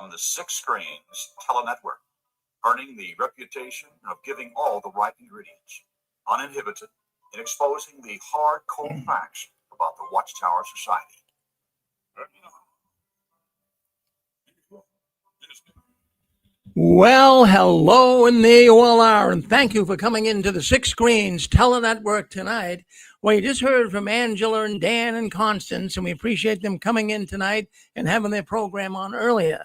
on the Six Screens Telenetwork, earning the reputation of giving all the right ingredients, uninhibited, in exposing the hard, cold facts about the Watchtower Society. Well, hello, and there you all are, and thank you for coming into the Six Screens Telenetwork tonight. Well, you just heard from Angela and Dan and Constance, and we appreciate them coming in tonight and having their program on earlier.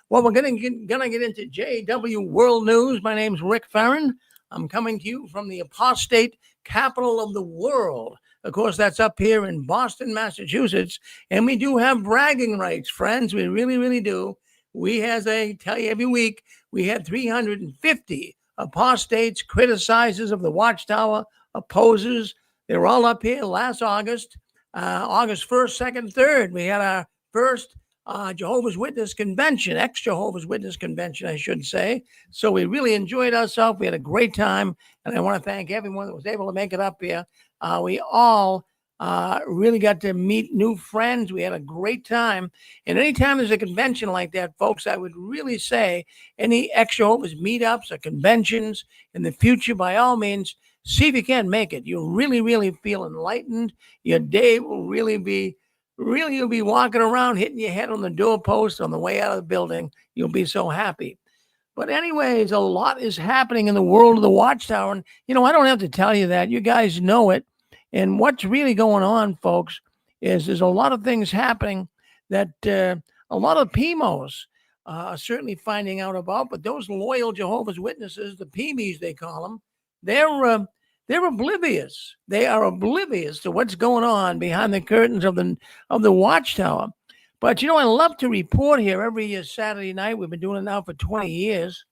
Well, we're gonna get into JW World News. My name's Rick Farron. I'm coming to you from the apostate capital of the world. Of course, that's up here in Boston, Massachusetts, and we do have bragging rights, friends. We really, really do. We, as I tell you every week, we had 350 apostates, criticizers of the Watchtower, opposers. They were all up here last August, August 1st, 2nd, 3rd. We had our first Jehovah's Witness convention, ex-Jehovah's Witness convention, I should say. So we really enjoyed ourselves. We had a great time, and I want to thank everyone that was able to make it up here. We all really got to meet new friends. We had a great time. And anytime there's a convention like that, folks, I would really say any ex-Jehovah's meetups or conventions in the future, by all means, see if you can make it. You'll really, really feel enlightened. Your day will you'll be walking around, hitting your head on the doorpost on the way out of the building. You'll be so happy. But anyways, a lot is happening in the world of the Watchtower. And, I don't have to tell you that. You guys know it. And what's really going on, folks, is there's a lot of things happening that a lot of PMOs are certainly finding out about. But those loyal Jehovah's Witnesses, the PMEs they call them, they're oblivious. They are oblivious to what's going on behind the curtains of the Watchtower. But, I love to report here every Saturday night. We've been doing it now for 20 years.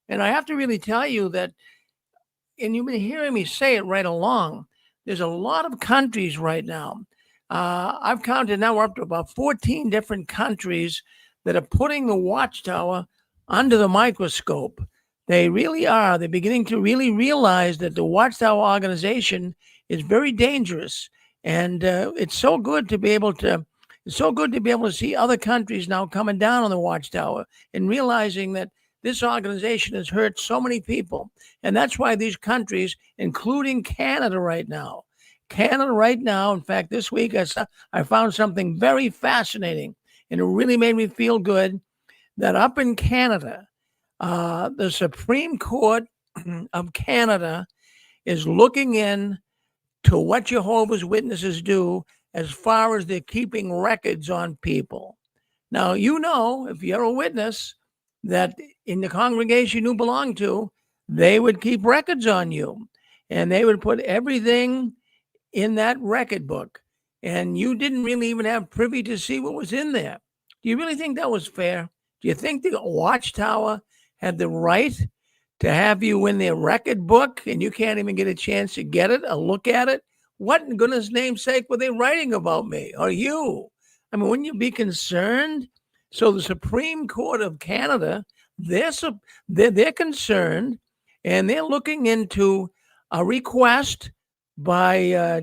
And I have to really tell you that, and you've been hearing me say it right along, there's a lot of countries right now. I've counted now, we're up to about 14 different countries that are putting the Watchtower under the microscope. They really are. They're beginning to really realize that the Watchtower organization is very dangerous. And it's so good to be able to see other countries now coming down on the Watchtower and realizing that this organization has hurt so many people. And that's why these countries, including Canada right now, in fact, this week I found something very fascinating, and it really made me feel good that up in Canada, the Supreme Court of Canada is looking in to what Jehovah's Witnesses do as far as they're keeping records on people. Now, if you're a witness, that in the congregation you belong to, they would keep records on you, and they would put everything in that record book, and you didn't really even have privy to see what was in there. Do you really think that was fair? Do you think the Watchtower had the right to have you in their record book, and you can't even get a chance to get it or look at it? What in goodness name's sake were they writing about me or you? I mean, wouldn't you be concerned? So the Supreme Court of Canada, they're concerned, and they're looking into a request by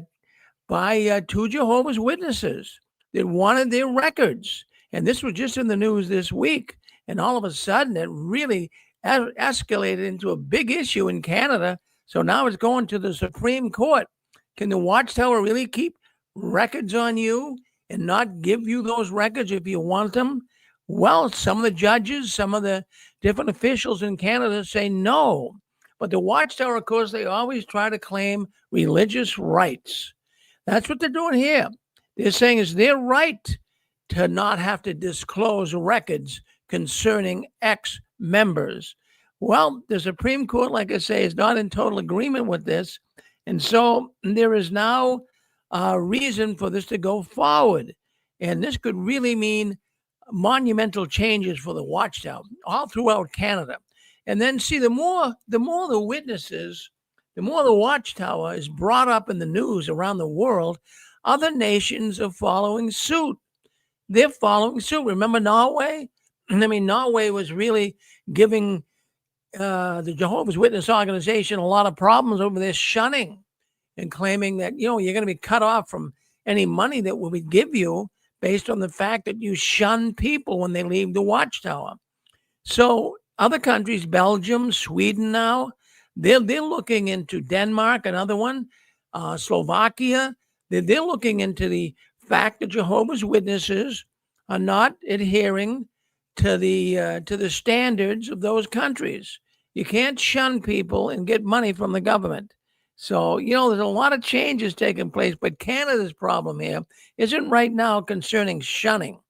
two Jehovah's Witnesses that wanted their records. And this was just in the news this week. And all of a sudden, it really escalated into a big issue in Canada. So now it's going to the Supreme Court. Can the Watchtower really keep records on you and not give you those records if you want them? Well, some of the judges, some of the different officials in Canada say no. But the Watchtower, of course, they always try to claim religious rights. That's what they're doing here. They're saying it's their right to not have to disclose records concerning ex-members. Well, the Supreme Court, like I say, is not in total agreement with this. And so there is now a reason for this to go forward. And this could really mean monumental changes for the Watchtower all throughout Canada. And then see, the more the witnesses, the more the Watchtower is brought up in the news around the world, other nations are following suit. They're following suit. Remember Norway? I mean, Norway was really giving the Jehovah's Witness organization a lot of problems over their shunning and claiming that, you're going to be cut off from any money that we would give you based on the fact that you shun people when they leave the Watchtower. So other countries, Belgium, Sweden now, they're looking into Denmark, another one, Slovakia. They're looking into the fact that Jehovah's Witnesses are not adhering to the standards of those countries. You can't shun people and get money from the government. So, there's a lot of changes taking place, but Canada's problem here isn't right now concerning shunning.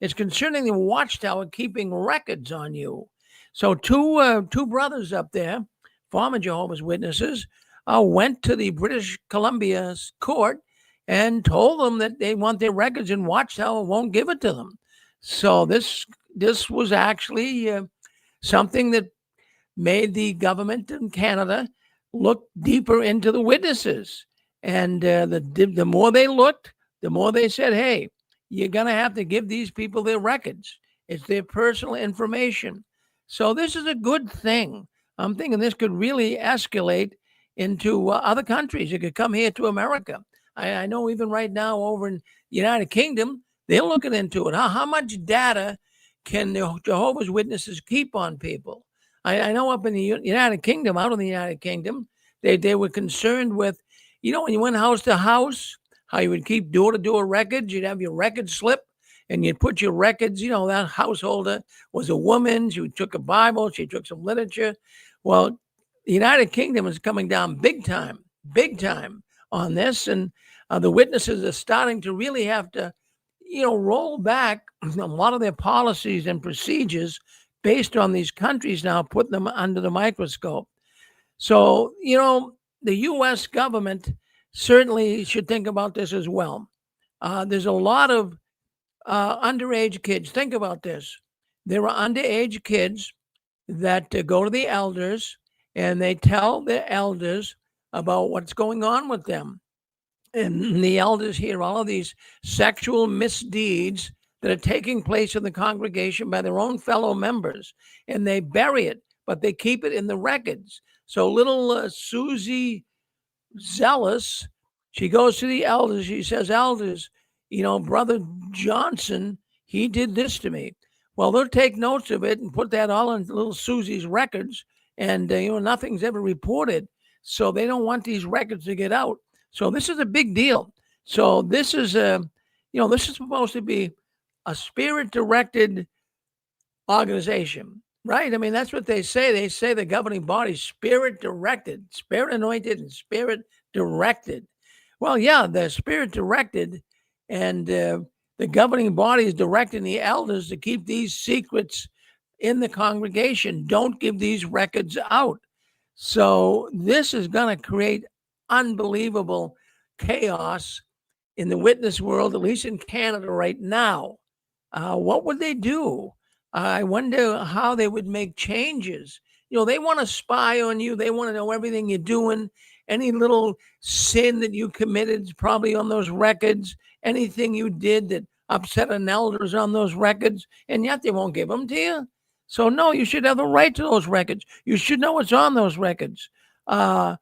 It's concerning the Watchtower keeping records on you. So two brothers up there, former Jehovah's Witnesses, went to the British Columbia's court and told them that they want their records, and Watchtower won't give it to them. So this was actually something that made the government in Canada look deeper into the witnesses. And the more they looked, the more they said, hey, you're going to have to give these people their records. It's their personal information. So this is a good thing. I'm thinking this could really escalate into other countries. It could come here to America. I know even right now over in the United Kingdom, they're looking into it. How much data can the Jehovah's Witnesses keep on people? I know up in the United Kingdom, out in the United Kingdom, they were concerned with, when you went house to house, how you would keep door-to-door records. You'd have your record slip, and you'd put your records, that householder was a woman. She took a Bible. She took some literature. Well, the United Kingdom is coming down big time on this, and the witnesses are starting to really have to, roll back a lot of their policies and procedures based on these countries now, putting them under the microscope. So, the U.S. government certainly should think about this as well. There's a lot of underage kids. Think about this. There are underage kids that go to the elders and they tell the elders about what's going on with them. And the elders hear all of these sexual misdeeds that are taking place in the congregation by their own fellow members, and they bury it, but they keep it in the records. So little Susie Zealous, she goes to the elders. She says, elders, Brother Johnson, he did this to me. Well, they'll take notes of it and put that all in little Susie's records, and nothing's ever reported. So they don't want these records to get out. So this is a big deal. So this is this is supposed to be a spirit-directed organization, right? I mean, that's what they say. They say the governing body is spirit-directed, spirit-anointed, and spirit-directed. Well, yeah, they're spirit-directed, and the governing body is directing the elders to keep these secrets in the congregation. Don't give these records out. So this is going to create unbelievable chaos in the witness world, at least in Canada right now. What would they do? I wonder how they would make changes. They want to spy on you. They want to know everything you're doing. Any little sin that you committed is probably on those records. Anything you did that upset an elder is on those records, and yet they won't give them to you. So no, you should have the right to those records. You should know what's on those records. Now,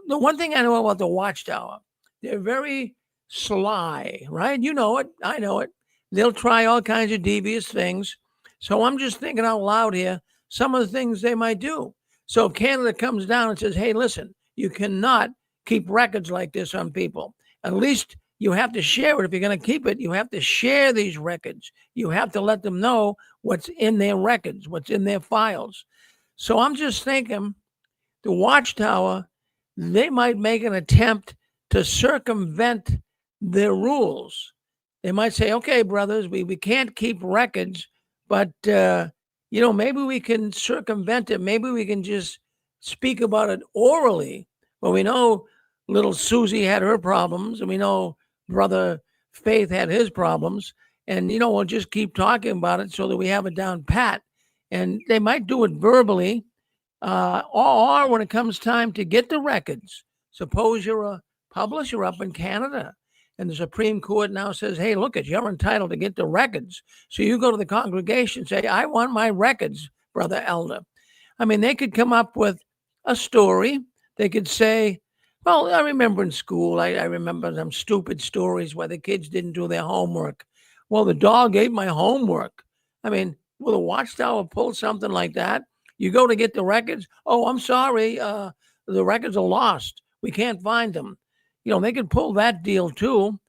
the one thing I know about the Watchtower, they're very sly, right? You know it. I know it. They'll try all kinds of devious things. So I'm just thinking out loud here, some of the things they might do. So Canada comes down and says, hey, listen, you cannot keep records like this on people. At least you have to share it. If you're going to keep it, you have to share these records. You have to let them know what's in their records, what's in their files. So I'm just thinking the Watchtower, they might make an attempt to circumvent their rules. They might say, okay, brothers, we can't keep records, but, maybe we can circumvent it. Maybe we can just speak about it orally. Well, we know little Susie had her problems, and we know Brother Faith had his problems. And, we'll just keep talking about it so that we have it down pat. And they might do it verbally, or when it comes time to get the records. Suppose you're a publisher up in Canada, and the Supreme Court now says, hey, look, you're entitled to get the records. So you go to the congregation and say, I want my records, Brother Elder. I mean, they could come up with a story. They could say, well, I remember in school, I remember some stupid stories where the kids didn't do their homework. Well, the dog ate my homework. I mean, will the Watchtower pull something like that? You go to get the records. Oh, I'm sorry. The records are lost. We can't find them. They could pull that deal too.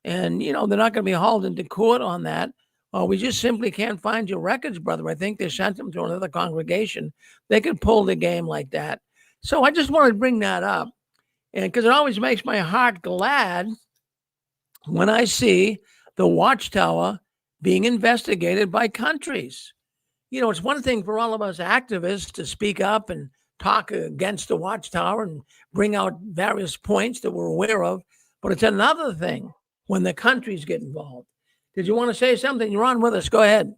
And, they're not going to be hauled into court on that. We just simply can't find your records, brother. I think they sent them to another congregation. They could pull the game like that. So I just wanted to bring that up. And because it always makes my heart glad when I see the Watchtower being investigated by countries. It's one thing for all of us activists to speak up and talk against the Watchtower and bring out various points that we're aware of, but it's another thing when the countries get involved. Did you want to say something? You're on with us. Go ahead.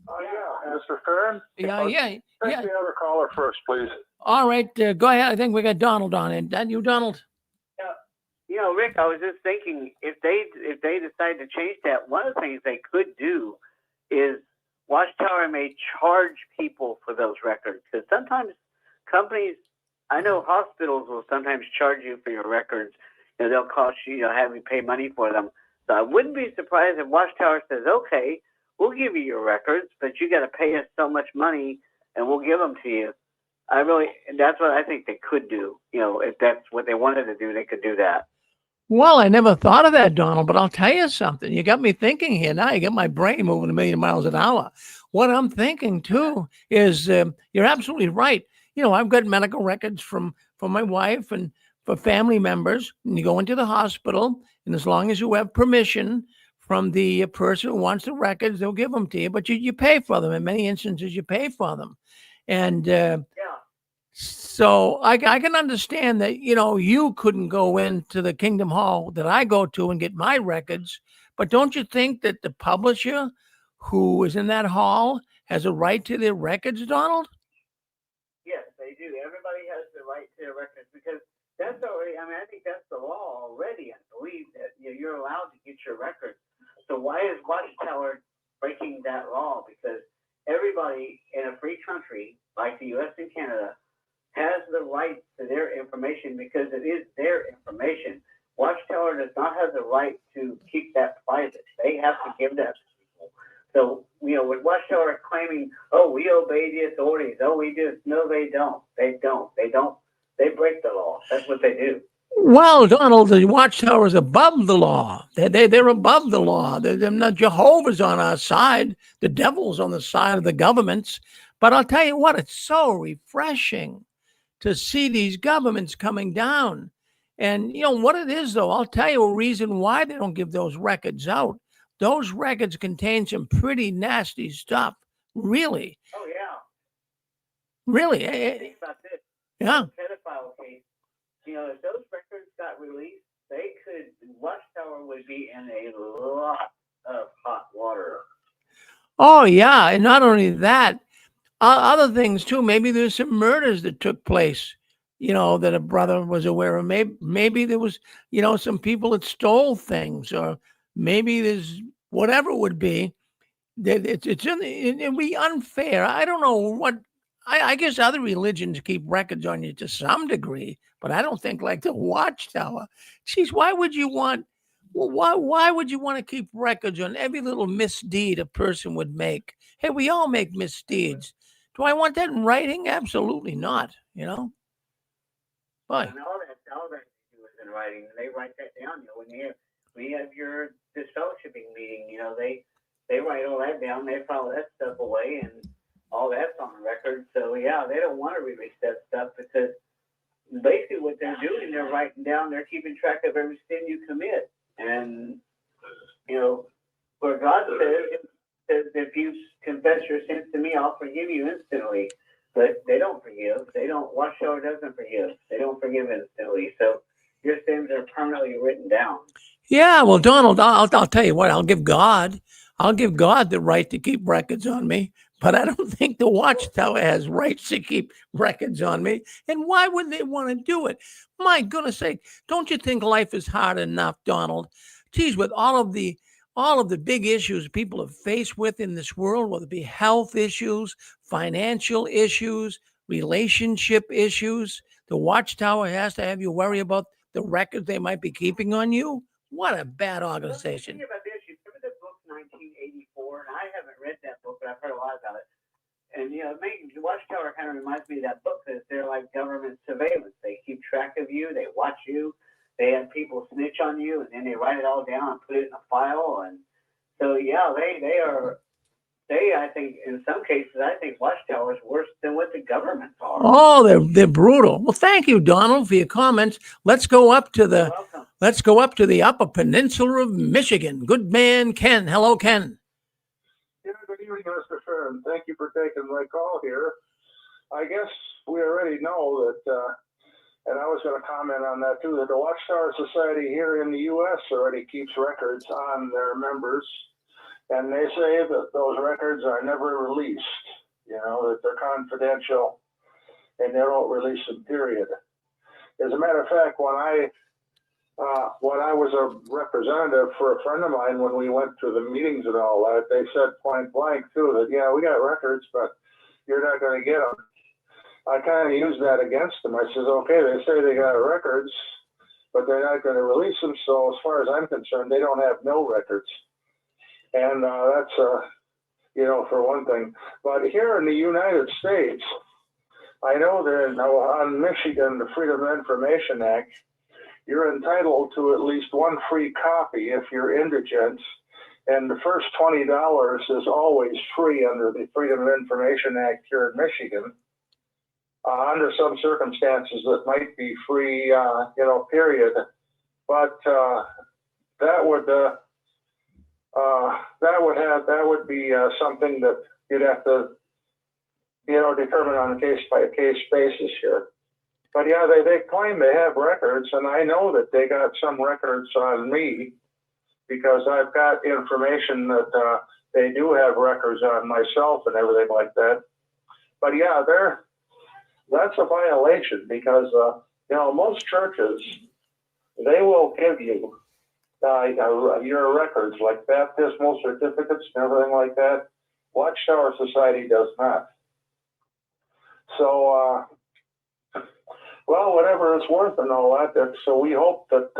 Yeah, Mr. Fern. Yeah. Take the other caller first, please. All right, go ahead. I think we got Donald on it. That you, Donald? Rick, I was just thinking if they decide to change that, one of the things they could do is Watchtower may charge people for those records, because sometimes companies, I know hospitals will sometimes charge you for your records. They'll cost you, have you pay money for them. So I wouldn't be surprised if Watchtower says, okay, we'll give you your records, but you got to pay us so much money and we'll give them to you. That's what I think they could do. If that's what they wanted to do, they could do that. Well, I never thought of that, Donald, but I'll tell you something. You got me thinking here now. You got my brain moving a million miles an hour. What I'm thinking, too, is you're absolutely right. I've got medical records from my wife and for family members. And you go into the hospital, and as long as you have permission from the person who wants the records, they'll give them to you. But you pay for them. In many instances, you pay for them. And so I can understand that, you couldn't go into the Kingdom Hall that I go to and get my records. But don't you think that the publisher who is in that hall has a right to their records, Donald? Yes, they do. Everybody has the right to their records because that's already, I think that's the law already. I believe that you're allowed to get your records. So why is Watchtower breaking that law? Because everybody in a free country like the U.S. and Canada has the right to their information because it is their information. Watchtower does not have the right to keep that private. They have to give that to people. So, with Watchtower claiming, oh, we obey the authorities. Oh, we do. No, they don't. They don't. They break the law. That's what they do. Well, Donald, the Watchtower is above the law. They're above the law. They're not. Jehovah's on our side. The devil's on the side of the governments. But I'll tell you what, it's so refreshing to see these governments coming down. And what it is, though, I'll tell you a reason why they don't give those records out. Those records contain some pretty nasty stuff. Really. Oh, yeah. Really. Think about this. Yeah. Pedophile case. If those records got released, Watchtower would be in a lot of hot water. Oh, yeah. And not only that, other things too. Maybe there's some murders that took place, that a brother was aware of. Maybe there was, some people that stole things, or maybe there's whatever it would be. It'd be unfair. I don't know what. I guess other religions keep records on you to some degree, but I don't think like the Watchtower. Geez, why would you want? Well, why would you want to keep records on every little misdeed a person would make? Hey, we all make misdeeds. Do I want that in writing? Absolutely not. But And all that is in writing. And they write that down. When you have your disfellowshipping meeting, they write all that down. They file that stuff away, and all that's on record. So yeah, they don't want to release that stuff because basically what they're doing, they're writing down, they're keeping track of every sin you commit. And where God says, if you confess your sins to me, I'll forgive you instantly. But they don't forgive. Watchtower doesn't forgive. They don't forgive instantly. So your sins are permanently written down. Yeah, well, Donald, I'll tell you what. I'll give God the right to keep records on me, but I don't think the Watchtower has rights to keep records on me. And why would they want to do it? My goodness sake, don't you think life is hard enough, Donald? Geez, with all of the big issues people are faced with in this world, whether it be health issues, financial issues, relationship issues, the Watchtower has to have you worry about the records they might be keeping on you. What a bad organization. Think about this. You remember the book Watchtower kind of reminds me of that book that they're like government surveillance. They keep track of you, they watch you, they have people snitch on you, and then they write it all down and put it in a file. And so, yeah, I think, in some cases, I think Watchtower is worse than what the governments are. Oh, they're brutal. Well, thank you, Donald, for your comments. Let's go up to You're welcome. the Upper Peninsula of Michigan. Good man, Ken. Hello, Ken. Yeah, good evening, Mr. Fern. Thank you for taking my call here. I guess we already know that, and I was going to comment on that too, that the Watchtower Society here in the U.S. already keeps records on their members, and they say that those records are never released, that they're confidential, and they don't release them, period. As a matter of fact, when I was a representative for a friend of mine, when we went to the meetings and all that, they said point blank too that, yeah, we got records, but you're not going to get them. I kind of used that against them. I says, okay, they say they got records, but they're not going to release them. So as far as I'm concerned, they don't have no records. And that's, for one thing. But here in the United States, I know that on Michigan, the Freedom of Information Act, you're entitled to at least one free copy if you're indigent. And the first $20 is always free under the Freedom of Information Act here in Michigan. Under some circumstances, it might be free, period. But that would be something that you'd have to, determine on a case by case basis here. But yeah, they claim they have records, and I know that they got some records on me because I've got information that they do have records on myself and everything like that. But yeah, that's a violation because, most churches, they will give you your records like baptismal certificates and everything like that. Watchtower Society does not. So, well, whatever it's worth and all that. So we hope that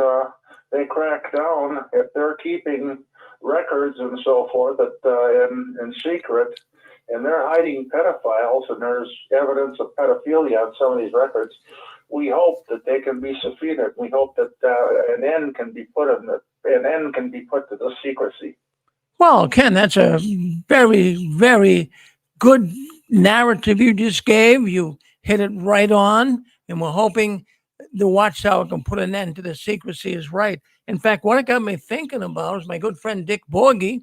they crack down if they're keeping records and so forth in secret, and they're hiding pedophiles, and there's evidence of pedophilia on some of these records. We hope that they can be subpoenaed. We hope that an end can be put to the secrecy. Well, Ken, that's a very, very good narrative you just gave. You hit it right on, and we're hoping the Watchtower can put an end to the secrecy is right. In fact, what it got me thinking about is my good friend Dick Borgie.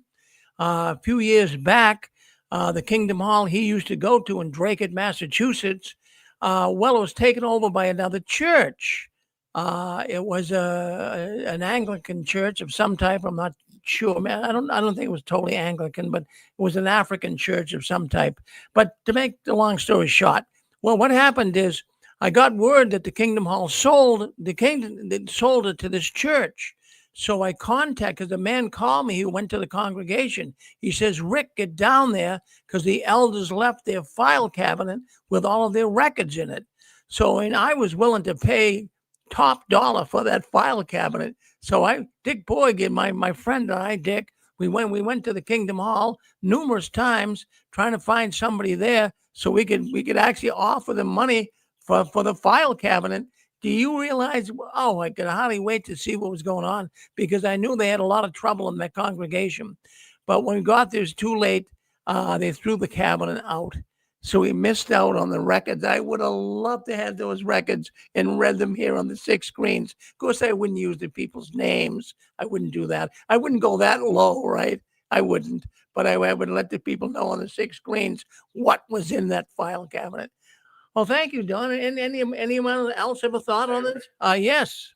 A few years back, the Kingdom Hall he used to go to in Drake, Massachusetts, it was taken over by another church. It was an Anglican church of some type. I'm not sure, man. I don't think it was totally Anglican, but it was an African church of some type. But to make the long story short, well, what happened is I got word that the Kingdom Hall sold it to this church. So I contacted the man called me who went to the congregation. He says, Rick, get down there because the elders left their file cabinet with all of their records in it. So and I was willing to pay top dollar for that file cabinet. So Dick Boyd, my friend and I, Dick, we went to the Kingdom Hall numerous times trying to find somebody there so we could actually offer them money for the file cabinet. Do you realize, I could hardly wait to see what was going on because I knew they had a lot of trouble in that congregation. But when we got there, it was too late. They threw the cabinet out. So we missed out on the records. I would have loved to have those records and read them here on the 6 screens. Of course, I wouldn't use the people's names. I wouldn't do that. I wouldn't go that low, right? I wouldn't. But I would let the people know on the 6 screens what was in that file cabinet. Well, thank you, Don. And anyone else have a thought on this? Yes.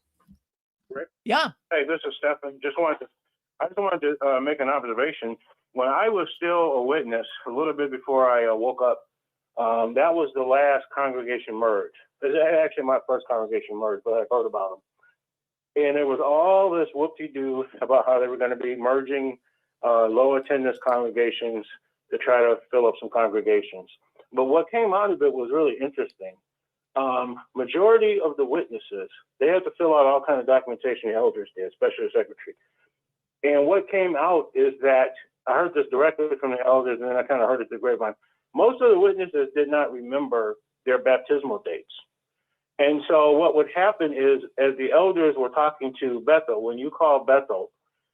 Rick? Yeah. Hey, this is Stephen. I just wanted to make an observation. When I was still a witness, a little bit before I woke up, that was the last congregation merge. It was actually my first congregation merge, but I heard about them. And there was all this whoop-de-doo about how they were going to be merging low attendance congregations to try to fill up some congregations. But what came out of it was really interesting. Majority of the witnesses, they had to fill out all kinds of documentation the elders did, especially the secretary. And what came out is that I heard this directly from the elders, and then I kind of heard it through the grapevine. most of the witnesses did not remember their baptismal dates. And so what would happen is, as the elders were talking to Bethel, when you call Bethel,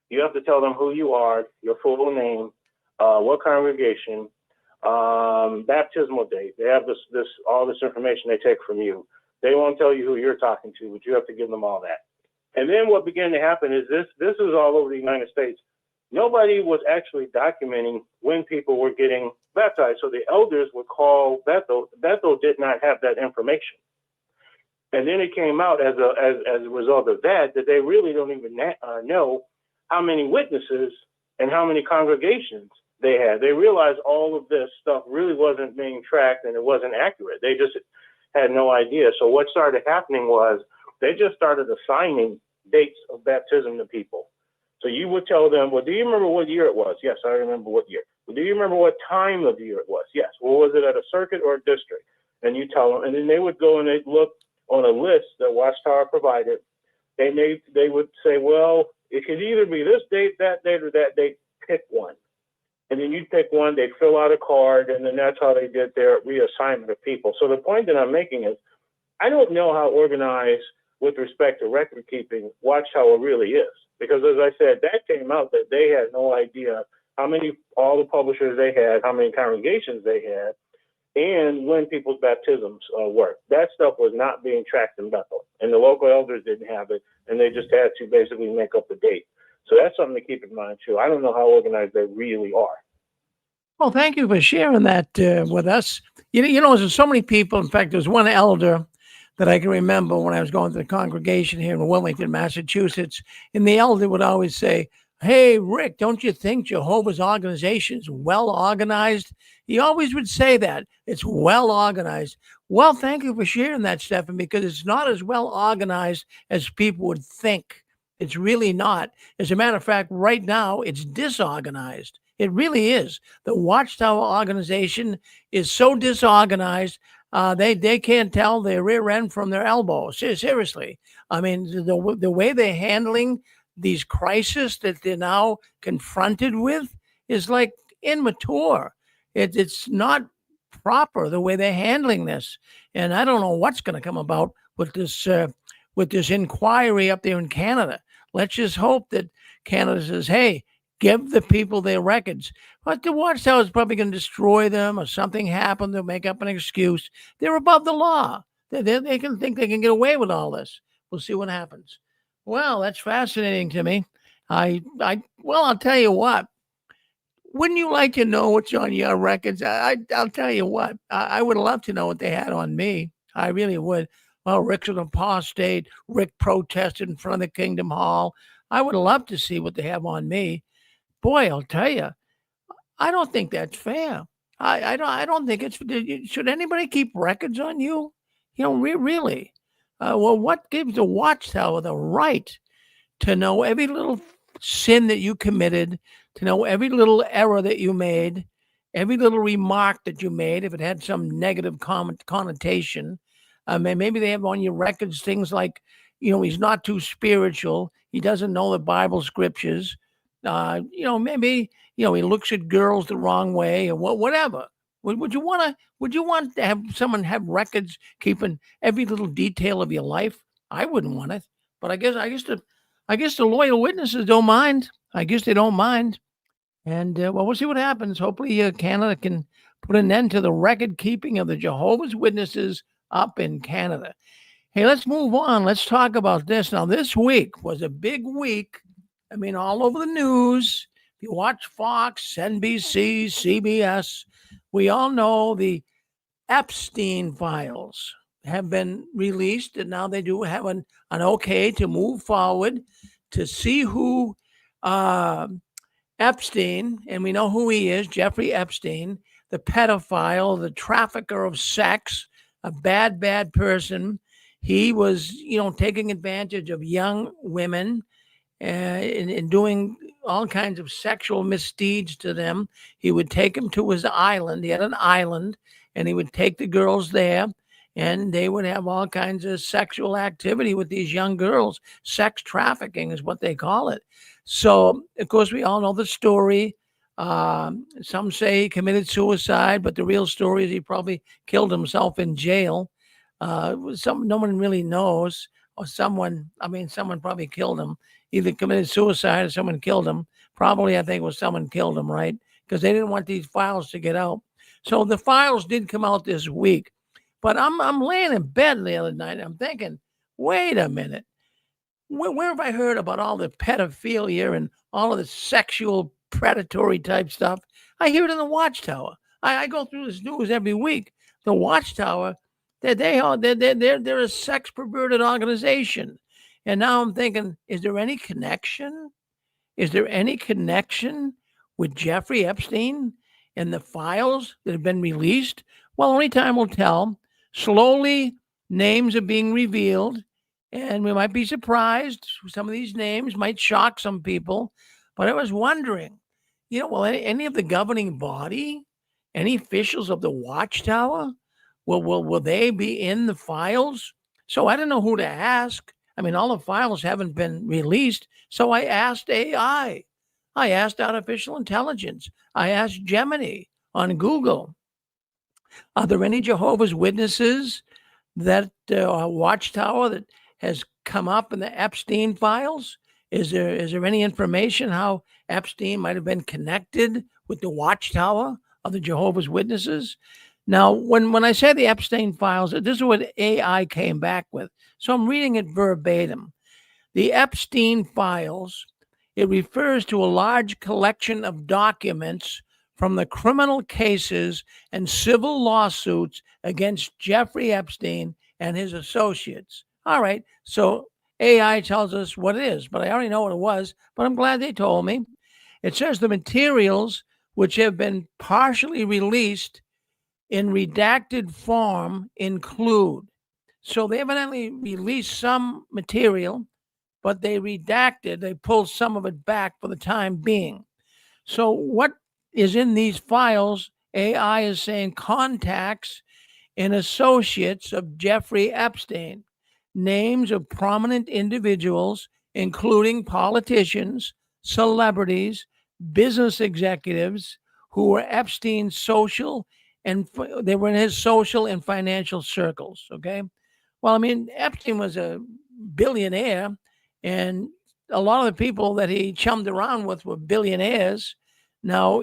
you have to tell them who you are, your full name, what congregation, baptismal date. They have all this information they take from you. They won't tell you who you're talking to, but you have to give them all that. And then what began to happen is this is all over the United States. Nobody was actually documenting when people were getting baptized. So the elders would call Bethel. Bethel did not have that information. And then it came out as a result of that they really don't even know how many witnesses and how many congregations they had. They realized all of this stuff really wasn't being tracked and it wasn't accurate. They just had no idea. So what started happening was they just started assigning dates of baptism to people. So you would tell them, well, do you remember what year it was? Yes, I remember what year. Well, do you remember what time of year it was? Yes. Well, was it at a circuit or a district? And you tell them, and then they would go and they'd look on a list that Watchtower provided. They would say, well, it could either be this date, or that date. Pick one. And then you'd pick one, they'd fill out a card, and then that's how they did their reassignment of people. So the point that I'm making is, I don't know how organized with respect to record keeping Watchtower really is. Because as I said, that came out that they had no idea all the publishers they had, how many congregations they had, and when people's baptisms were. That stuff was not being tracked in Bethel, and the local elders didn't have it, and they just had to basically make up the date. So that's something to keep in mind too. I don't know how organized they really are. Well, thank you for sharing that with us. You know, there's so many people. In fact, there's one elder that I can remember when I was going to the congregation here in Wilmington, Massachusetts, and the elder would always say, "Hey, Rick, don't you think Jehovah's organization is well organized?" He always would say that. It's well organized. Well, thank you for sharing that, Stephen, because it's not as well organized as people would think. It's really not. As a matter of fact, right now, it's disorganized. It really is. The Watchtower organization is so disorganized, they can't tell their rear end from their elbow. Seriously. I mean, the way they're handling these crises that they're now confronted with is like immature. It's not proper the way they're handling this. And I don't know what's going to come about with this inquiry up there in Canada. Let's just hope that Canada says, hey, give the people their records. But the Watchtower is probably going to destroy them, or something happened. They'll make up an excuse. They're above the law. They can think they can get away with all this. We'll see what happens. Well, that's fascinating to me. I'll tell you what. Wouldn't you like to know what's on your records? I'll tell you what. I would love to know what they had on me. I really would. Well, Rick's an apostate. Rick protested in front of the Kingdom Hall. I would love to see what they have on me. Boy, I'll tell you, I don't think that's fair. I don't think it's. Should anybody keep records on you? You know, really. Well, what gives the Watchtower the right to know every little sin that you committed, to know every little error that you made, every little remark that you made, if it had some negative connotation? Maybe they have on your records things like, he's not too spiritual. He doesn't know the Bible scriptures. Maybe, he looks at girls the wrong way, or whatever. Would you want to have someone have records keeping every little detail of your life? I wouldn't want it, but I guess the loyal witnesses don't mind. I guess they don't mind. And we'll see what happens. Hopefully Canada can put an end to the record keeping of the Jehovah's Witnesses up in Canada. Hey, let's move on. Let's talk about this. Now, this week was a big week. I mean, all over the news. If you watch Fox, NBC, CBS, we all know the Epstein files have been released, and now they do have an okay to move forward to see who Epstein, and we know who he is, Jeffrey Epstein, the pedophile, the trafficker of sex, a bad person. He was, taking advantage of young women and doing all kinds of sexual misdeeds to them. He would take them to his island. He had an island, and he would take the girls there, and they would have all kinds of sexual activity with these young girls. Sex trafficking is what they call it. So, of course, we all know the story Some say he committed suicide, but the real story is he probably killed himself in jail. No one really knows, or someone probably killed him, either committed suicide or someone killed him. Probably, I think it was someone killed him, right? Because they didn't want these files to get out. So the files did come out this week, but I'm laying in bed the other night. I'm thinking, wait a minute. Where have I heard about all the pedophilia and all of the sexual predatory type stuff? I hear it in the Watchtower. I go through this news every week. The Watchtower, they're a sex perverted organization. And now I'm thinking, is there any connection? Is there any connection with Jeffrey Epstein and the files that have been released? Well, only time will tell. Slowly, names are being revealed, and we might be surprised. Some of these names might shock some people. But I was wondering, will any of the governing body, any officials of the Watchtower, will they be in the files? So I don't know who to ask. I mean, all the files haven't been released. So I asked AI. I asked artificial intelligence. I asked Gemini on Google. Are there any Jehovah's Witnesses that Watchtower that has come up in the Epstein files? Is there any information how Epstein might have been connected with the Watchtower of the Jehovah's Witnesses? Now, when I say the Epstein files, this is what AI came back with. So I'm reading it verbatim. The Epstein files, it refers to a large collection of documents from the criminal cases and civil lawsuits against Jeffrey Epstein and his associates. All right, so AI tells us what it is, but I already know what it was, but I'm glad they told me. It says the materials which have been partially released in redacted form include. So they evidently released some material, but they redacted, they pulled some of it back for the time being. So what is in these files? AI is saying contacts and associates of Jeffrey Epstein, names of prominent individuals, including politicians, celebrities, business executives who were Epstein's social and they were in his social and financial circles. Okay. Well, I mean, Epstein was a billionaire, and a lot of the people that he chummed around with were billionaires. Now,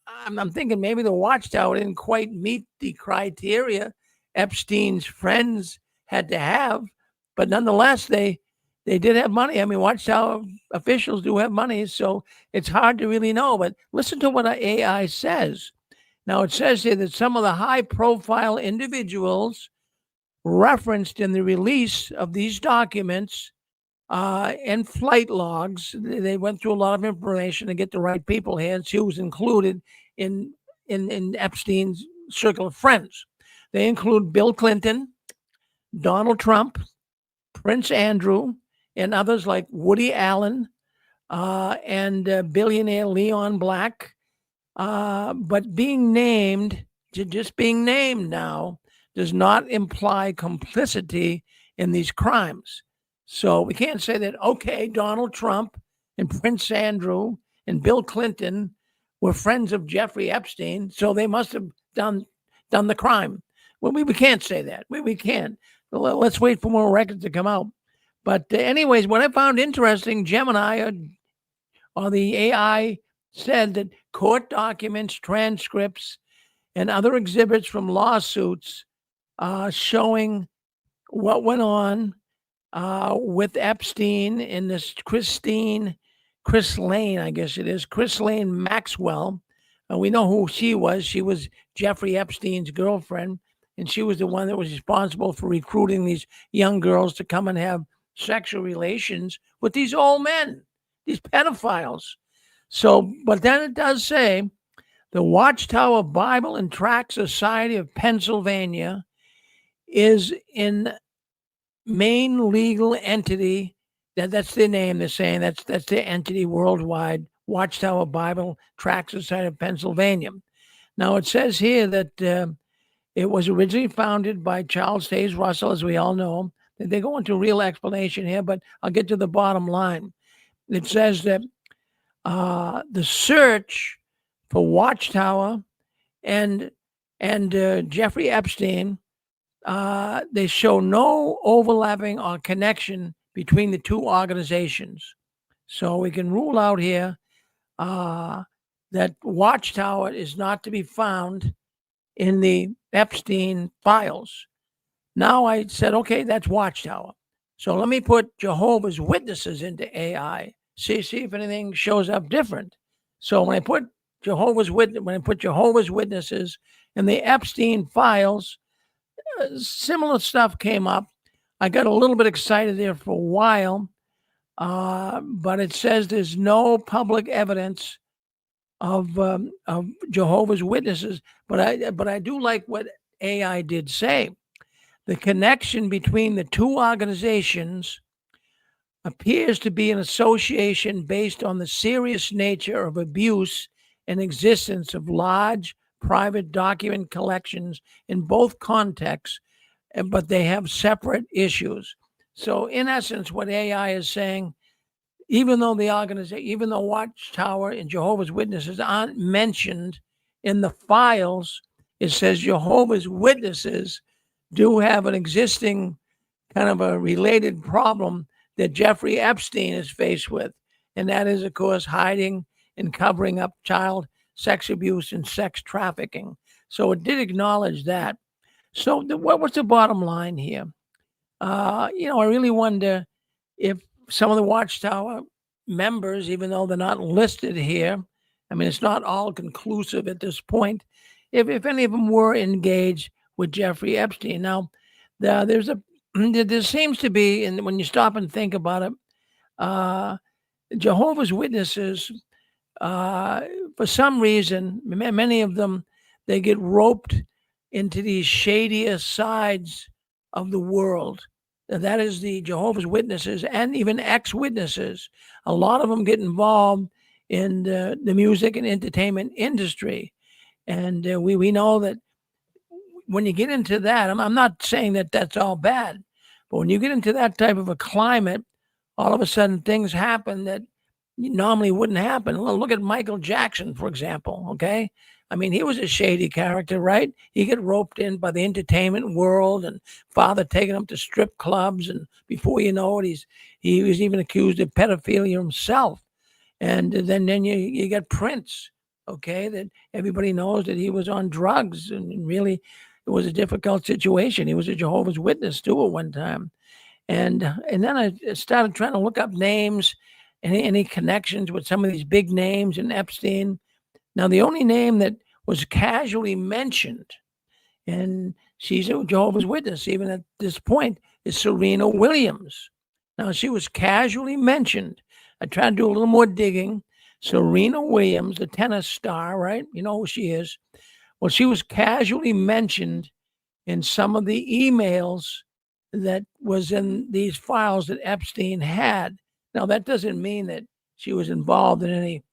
I'm thinking maybe the Watchtower didn't quite meet the criteria Epstein's friends had to have, but nonetheless, they did have money. I mean, Watchtower officials do have money, so it's hard to really know. But listen to what our AI says. Now, it says here that some of the high-profile individuals referenced in the release of these documents and flight logs, they went through a lot of information to get the right people here and see who was included in Epstein's circle of friends. They include Bill Clinton, Donald Trump, Prince Andrew, and others like Woody Allen and billionaire Leon Black. But just being named now, does not imply complicity in these crimes. So we can't say that, okay, Donald Trump and Prince Andrew and Bill Clinton were friends of Jeffrey Epstein, so they must have done the crime. Well, we can't say that. We can't. Let's wait for more records to come out. But anyways, what I found interesting, Gemini or the AI said that court documents, transcripts, and other exhibits from lawsuits showing what went on with Epstein and this Chris Lane, I guess it is, Chris Lane Maxwell. We know who she was. She was Jeffrey Epstein's girlfriend, and she was the one that was responsible for recruiting these young girls to come and have sexual relations with these old men, these pedophiles. So, but then it does say the Watchtower Bible and Tract Society of Pennsylvania is in main legal entity. That's their name. They're saying that's their entity worldwide. Watchtower Bible Tract Society of Pennsylvania. Now it says here that it was originally founded by Charles Taze Russell, as we all know. They go into real explanation here, but I'll get to the bottom line. It says that the search for Watchtower and Jeffrey Epstein, they show no overlapping or connection between the two organizations. So we can rule out here that Watchtower is not to be found in the Epstein files. Now I said, okay, that's Watchtower. So let me put Jehovah's Witnesses into AI. See if anything shows up different. So when I put Jehovah's Witnesses in the Epstein files, similar stuff came up. I got a little bit excited there for a while, but it says there's no public evidence of Jehovah's Witnesses. But I do like what AI did say. The connection between the two organizations appears to be an association based on the serious nature of abuse and existence of large private document collections in both contexts, but they have separate issues. So in essence, what AI is saying, even though Watchtower and Jehovah's Witnesses aren't mentioned in the files, it says Jehovah's Witnesses do have an existing kind of a related problem that Jeffrey Epstein is faced with. And that is, of course, hiding and covering up child sex abuse and sex trafficking. So it did acknowledge that. So what's the bottom line here? I really wonder if some of the Watchtower members, even though they're not listed here, I mean, it's not all conclusive at this point, if any of them were engaged with Jeffrey Epstein. Now, there seems to be, and when you stop and think about it, Jehovah's Witnesses, for some reason, many of them, they get roped into these shadier sides of the world. That is the Jehovah's Witnesses and even ex-witnesses. A lot of them get involved in the music and entertainment industry. And we know that when you get into that, I'm not saying that that's all bad, but when you get into that type of a climate, all of a sudden things happen that normally wouldn't happen. Well, look at Michael Jackson, for example, okay? I mean, he was a shady character, right? He got roped in by the entertainment world and father taking him to strip clubs. And before you know it, he was even accused of pedophilia himself. And then you got Prince, okay, that everybody knows that he was on drugs, and really it was a difficult situation. He was a Jehovah's Witness too at one time. And then I started trying to look up names, any connections with some of these big names in Epstein. Now, the only name that was casually mentioned, and she's a Jehovah's Witness even at this point, is Serena Williams. Now, she was casually mentioned. I tried to do a little more digging. Serena Williams, the tennis star, right? You know who she is. Well, she was casually mentioned in some of the emails that was in these files that Epstein had. Now, that doesn't mean that she was involved in any,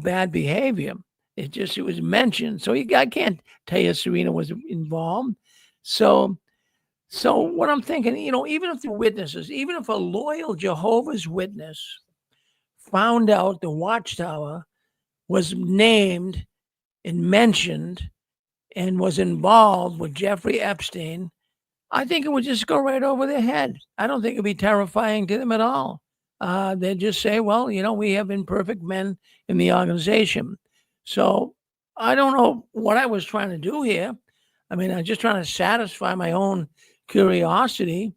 bad behavior. It was mentioned. So I can't tell you Serena was involved. So what I'm thinking, even if the witnesses, even if a loyal Jehovah's Witness found out the Watchtower was named and mentioned and was involved with Jeffrey Epstein, I think it would just go right over their head. I don't think it'd be terrifying to them at all. They'd just say, well, we have imperfect men in the organization. So I don't know what I was trying to do here. I mean, I'm just trying to satisfy my own curiosity.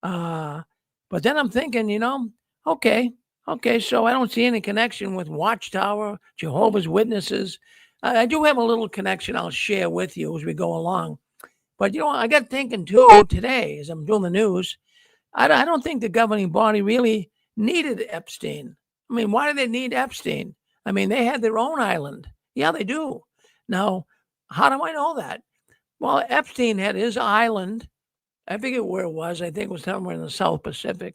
But then I'm thinking, okay, so I don't see any connection with Watchtower, Jehovah's Witnesses. I do have a little connection I'll share with you as we go along. But, I got thinking too today as I'm doing the news, I don't think the governing body really needed Epstein. I mean, why do they need Epstein? I mean, they had their own island. Yeah, they do. Now, how do I know that? Well, Epstein had his island. I forget where it was. I think it was somewhere in the South Pacific.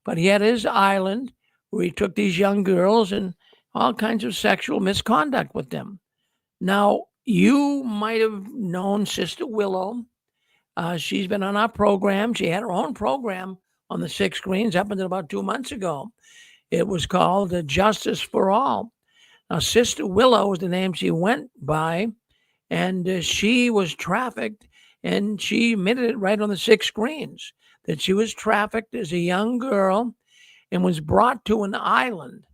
But he had his island where he took these young girls and all kinds of sexual misconduct with them. Now, you might have known Sister Willow. She's been on our program. She had her own program on the 6 Screens up until about 2 months ago. It was called Justice for All. Now, Sister Willow was the name she went by, and she was trafficked, and she admitted it right on the 6 screens that she was trafficked as a young girl and was brought to an island.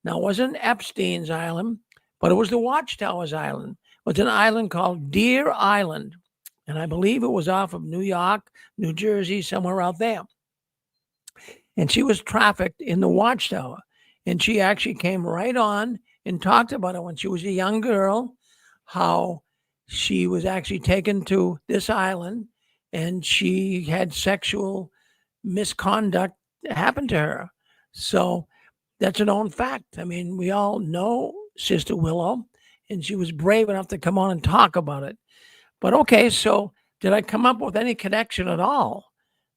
Now, it wasn't Epstein's island, but it was the Watchtower's island. It was an island called Deer Island, and I believe it was off of New York, New Jersey, somewhere out there. And she was trafficked in the Watchtower, and she actually came right on and talked about it when she was a young girl, how she was actually taken to this island and she had sexual misconduct happen to her. So that's a known fact. I mean, we all know Sister Willow, and she was brave enough to come on and talk about it. But okay, so did I come up with any connection at all?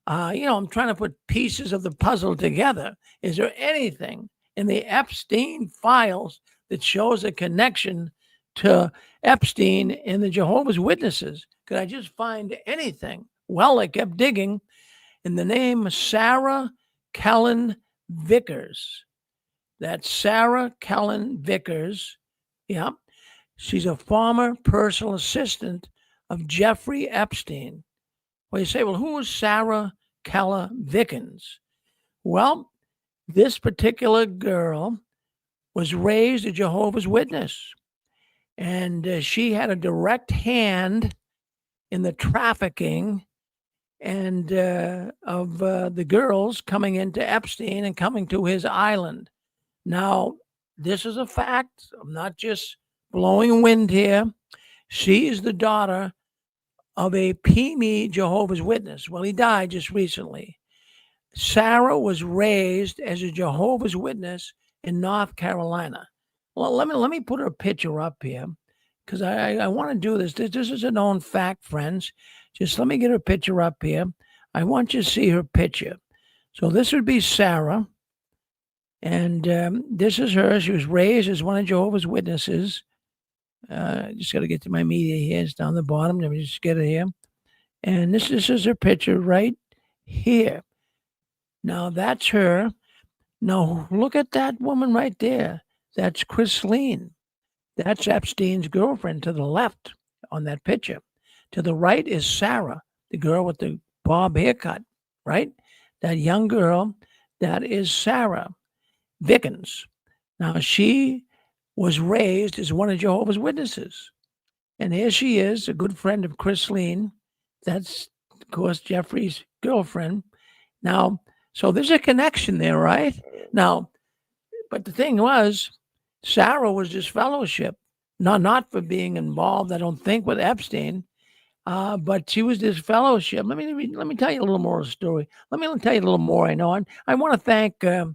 I'm trying to put pieces of the puzzle together. Is there anything in the Epstein files that shows a connection to Epstein and the Jehovah's Witnesses? Could I just find anything? Well, I kept digging, and the name Sarah Kellen Vickers. That's Sarah Kellen Vickers. Yeah. She's a former personal assistant of Jeffrey Epstein. Well, you say, well, who was Sarah Keller Vickens? Well, this particular girl was raised a Jehovah's Witness, and she had a direct hand in the trafficking and of the girls coming into Epstein and coming to his island. Now, this is a fact. I'm not just blowing wind here. She is the daughter of a Pee Jehovah's Witness. Well, he died just recently. Sarah was raised as a Jehovah's Witness in North Carolina. Well, let me put her picture up here because I want to do this. This is a known fact, friends. Just let me get her picture up here. I want you to see her picture. So this would be Sarah, and this is her. She was raised as one of Jehovah's Witnesses. Just got to get to my media here. It's down the bottom. Let me just get it here. And this is her picture right here. Now, that's her. Now, look at that woman right there. That's Chrisleen. That's Epstein's girlfriend to the left on that picture. To the right is Sarah, the girl with the bob haircut, right? That young girl, that is Sarah Vickens. Now, she was raised as one of Jehovah's Witnesses. And here she is, a good friend of Chrisleen. That's, of course, Jeffrey's girlfriend. Now, so there's a connection there, right? Now, but the thing was, Sarah was disfellowship, not for being involved, I don't think, with Epstein, but she was disfellowship. Let me tell you a little more of the story. Let me tell you a little more. I know. I want to thank. I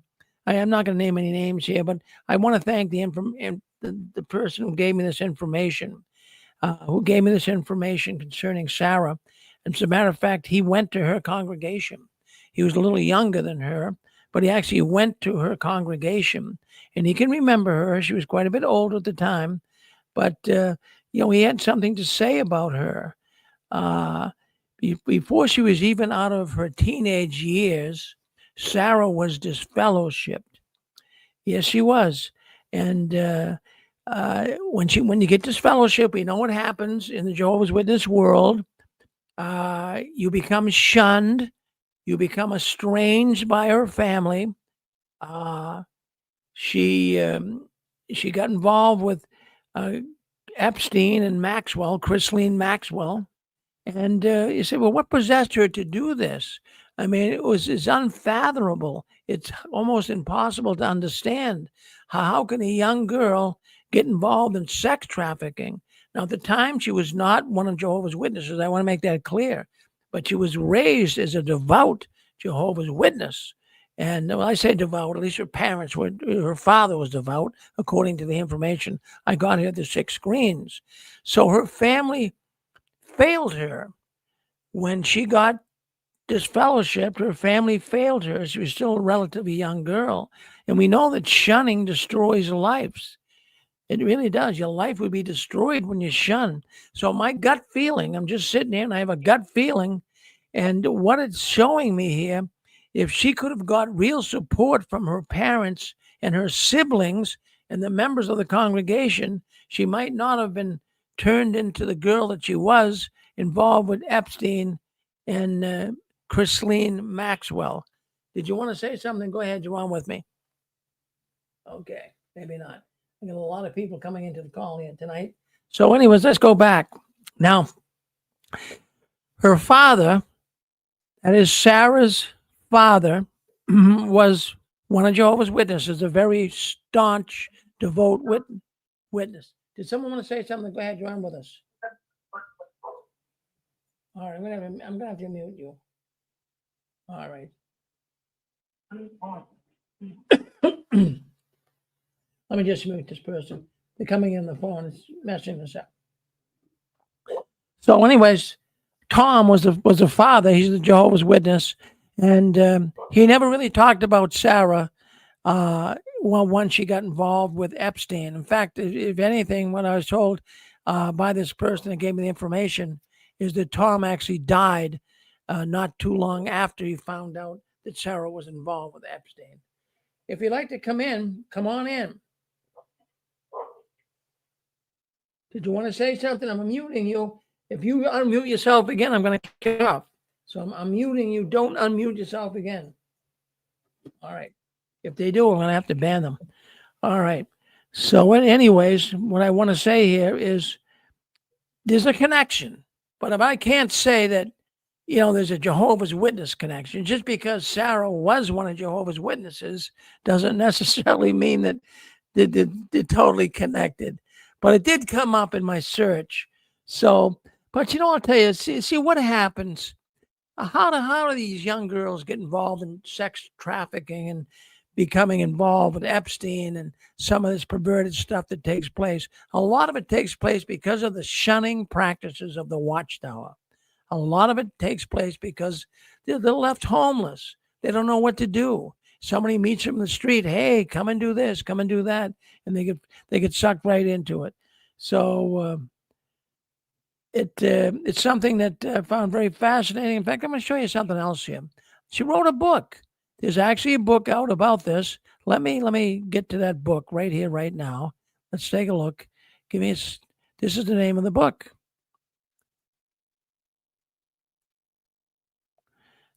am not going to name any names here, but I want to thank the person who gave me this information, concerning Sarah. And as a matter of fact, he went to her congregation. He was a little younger than her, but he actually went to her congregation, and he can remember her. She was quite a bit older at the time, but he had something to say about her. Before she was even out of her teenage years, Sarah was disfellowshipped. Yes, she was. And when you get disfellowship, we know what happens in the Jehovah's Witness world. You become shunned. You become estranged by her family. She got involved with Epstein and Maxwell, Chrisleen Maxwell. And you say, well, what possessed her to do this? I mean, it's unfathomable. It's almost impossible to understand. How can a young girl get involved in sex trafficking? Now, at the time, she was not one of Jehovah's Witnesses. I want to make that clear. But she was raised as a devout Jehovah's Witness. And when I say devout, at least her father was devout, according to the information I got here at the 6 screens. So her family failed her when she got disfellowshipped. Her family failed her. She was still a relatively young girl. And we know that shunning destroys lives. It really does. Your life would be destroyed when you shun. So my gut feeling, I'm just sitting here and I have a gut feeling. And what it's showing me here, if she could have got real support from her parents and her siblings and the members of the congregation, she might not have been turned into the girl that she was, involved with Epstein and Christine Maxwell. Did you want to say something? Go ahead. You're on with me. Okay, maybe not. I got a lot of people coming into the call here tonight. So, anyways, let's go back. Now, her father, that is Sarah's father, was one of Jehovah's Witnesses, a very staunch, devout witness. Did someone want to say something? Go ahead, you're on with us. All right, I'm gonna have to mute you. All right. Let me just mute this person. They're coming in the phone. It's messing us up. So, anyways, Tom was the father. He's the Jehovah's Witness, and he never really talked about Sarah. Once she got involved with Epstein. In fact, if anything, what I was told by this person that gave me the information is that Tom actually died not too long after he found out that Sarah was involved with Epstein. If you'd like to come in, come on in. Did you want to say something? I'm muting you. If you unmute yourself again, I'm going to kick you off. So I'm muting you. Don't unmute yourself again. All right. If they do, I'm going to have to ban them. All right. So anyways, what I want to say here is there's a connection. But if I can't say that, there's a Jehovah's Witness connection, just because Sarah was one of Jehovah's Witnesses doesn't necessarily mean that they're totally connected. But it did come up in my search. So, but I'll tell you, see what happens. How do these young girls get involved in sex trafficking and becoming involved with Epstein and some of this perverted stuff that takes place? A lot of it takes place because of the shunning practices of the Watchtower. A lot of it takes place because they're left homeless. They don't know what to do. Somebody meets them in the street. Hey, come and do this, come and do that, and they get sucked right into it. So it's something that I found very fascinating. In fact, I'm going to show you something else here. She wrote a book. There's actually a book out about this. Let me get to that book right here, right now. Let's take a look. This is the name of the book.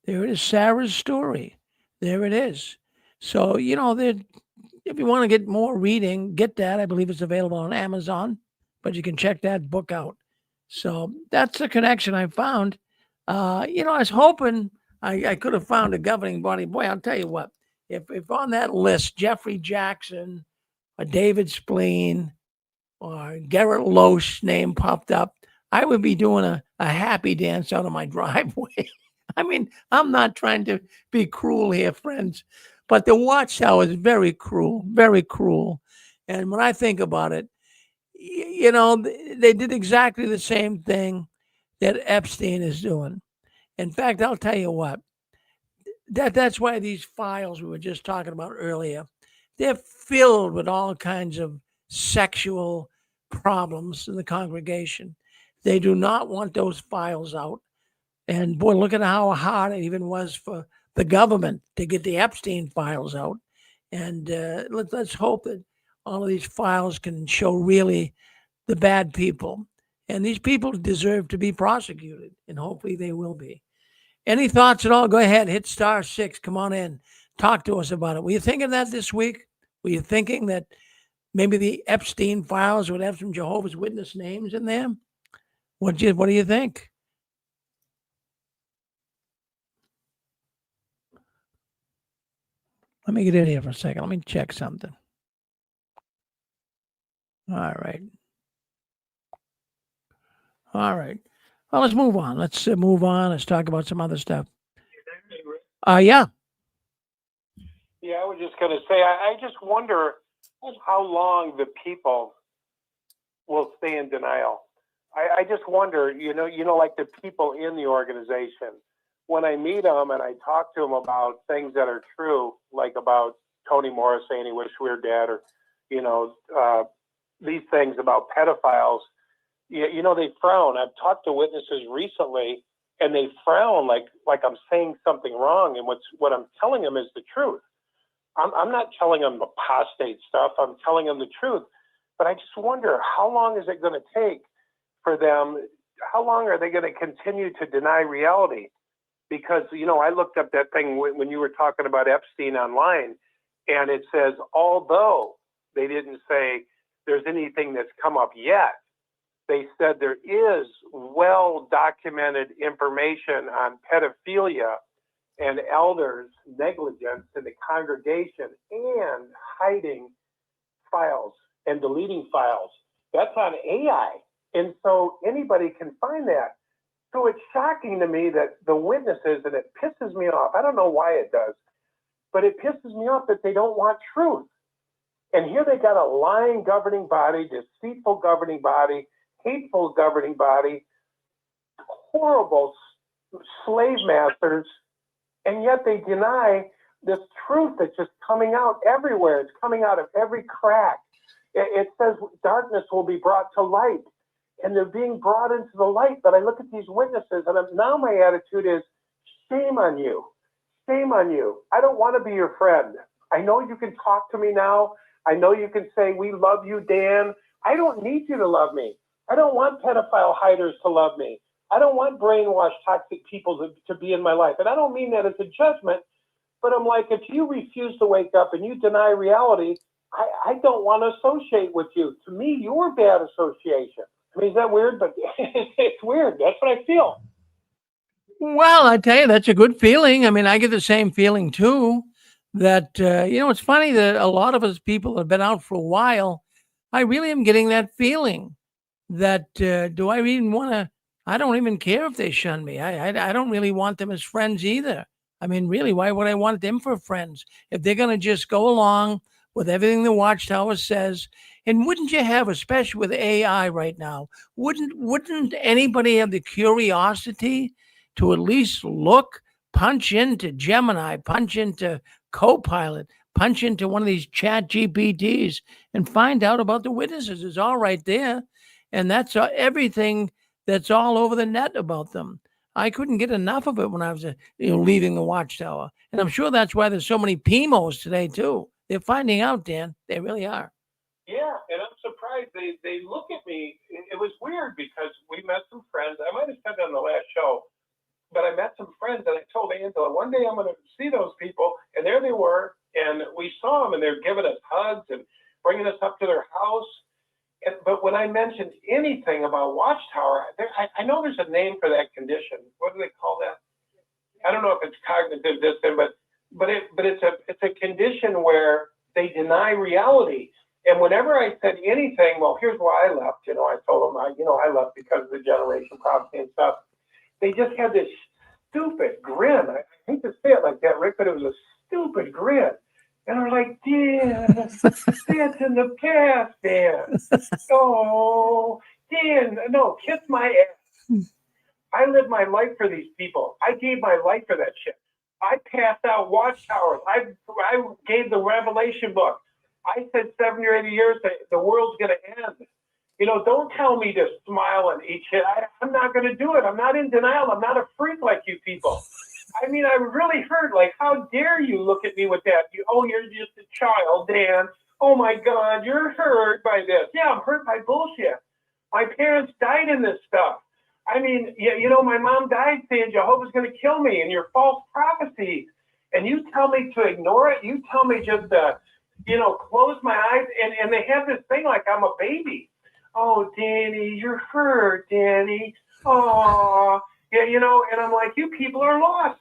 There it is, Sarah's Story. There it is. So, if you want to get more reading, get that. I believe it's available on Amazon, but you can check that book out. So that's the connection I found. I was hoping I could have found a governing body. Boy, I'll tell you what, if on that list, Jeffrey Jackson or David Spleen or Garrett Loesch's name popped up, I would be doing a happy dance out of my driveway. I mean, I'm not trying to be cruel here, friends, but the Watchtower is very cruel, very cruel. And when I think about it, they did exactly the same thing that Epstein is doing. In fact, I'll tell you what, that's why these files we were just talking about earlier, they're filled with all kinds of sexual problems in the congregation. They do not want those files out. And boy, look at how hard it even was for the government to get the Epstein files out. And let's hope that all of these files can show really the bad people. And these people deserve to be prosecuted, and hopefully they will be. Any thoughts at all? Go ahead, hit *6. Come on in. Talk to us about it. Were you thinking that this week? Were you thinking that maybe the Epstein files would have some Jehovah's Witness names in there? What do you think? Let me get in here for a second. Let me check something. All right. Well, let's move on. Let's move on. Let's talk about some other stuff. Yeah. Yeah, I was just going to say, I just wonder how long the people will stay in denial. I just wonder, like the people in the organization, when I meet them and I talk to them about things that are true, like about Tony Morris saying he wished we were dead, or, these things about pedophiles, they frown. I've talked to witnesses recently, and they frown like I'm saying something wrong, and what I'm telling them is the truth. I'm not telling them apostate stuff. I'm telling them the truth. But I just wonder, how long is it going to take for them? How long are they going to continue to deny reality? Because, I looked up that thing when you were talking about Epstein online, and it says, although they didn't say there's anything that's come up yet, they said there is well-documented information on pedophilia and elders' negligence in the congregation and hiding files and deleting files. That's on AI. And so anybody can find that. So it's shocking to me that the witnesses, and it pisses me off. I don't know why it does, but it pisses me off that they don't want truth. And here they got a lying governing body, deceitful governing body, hateful governing body, horrible slave masters, and yet they deny this truth that's just coming out everywhere. It's coming out of every crack. It says darkness will be brought to light, and they're being brought into the light. But I look at these witnesses, and now my attitude is, shame on you. Shame on you. I don't want to be your friend. I know you can talk to me now. I know you can say, we love you, Dan. I don't need you to love me. I don't want pedophile hiders to love me. I don't want brainwashed, toxic people to be in my life. And I don't mean that as a judgment, but I'm like, if you refuse to wake up and you deny reality, I don't want to associate with you. To me, you're bad association. I mean, is that weird? But it's weird. That's what I feel. Well, I tell you, that's a good feeling. I mean, I get the same feeling too. That it's funny that a lot of us people have been out for a while. I really am getting that feeling that do I even want to? I don't even care if they shun me. I don't really want them as friends either. I mean, really, why would I want them for friends if they're going to just go along with everything the Watchtower says? And wouldn't you have, especially with AI right now, wouldn't anybody have the curiosity to at least punch into Gemini, punch into Copilot, punch into one of these chat GPTs and find out about the witnesses? It's all right there. And that's everything that's all over the net about them. I couldn't get enough of it when I was leaving the Watchtower. And I'm sure that's why there's so many PMOs today, too. They're finding out, Dan. They really are. Yeah, and I'm surprised they look at me. It was weird because we met some friends. I might have said that on the last show, but I met some friends, and I told Angela, one day I'm going to see those people, and there they were, and we saw them, and they're giving us hugs and bringing us up to their house. But when I mentioned anything about Watchtower, I know there's a name for that condition. What do they call that? I don't know if it's cognitive dissonance, but it's a condition where they deny reality. And whenever I said anything, well, here's why I left. I told them I left because of the generation prophecy and stuff. They just had this stupid grin. I hate to say it like that, Rick, but it was a stupid grin. And I'm like, Dan, that's in the past, Dan. Oh, Dan, no, kiss my ass. I lived my life for these people. I gave my life for that shit. I passed out Watchtowers. I gave the Revelation book. I said 70 or 80 years that the world's going to end. Don't tell me to smile and eat shit. I'm not going to do it. I'm not in denial. I'm not a freak like you people. I mean, I really hurt. Like, how dare you look at me with that? You're just a child, Dan. Oh, my God, you're hurt by this. Yeah, I'm hurt by bullshit. My parents died in this stuff. I mean, my mom died saying Jehovah's going to kill me and your false prophecies. And you tell me to ignore it? You tell me just to, close my eyes? And they have this thing like I'm a baby. Oh, Danny, you're hurt, Danny. Oh, yeah, and I'm like, you people are lost.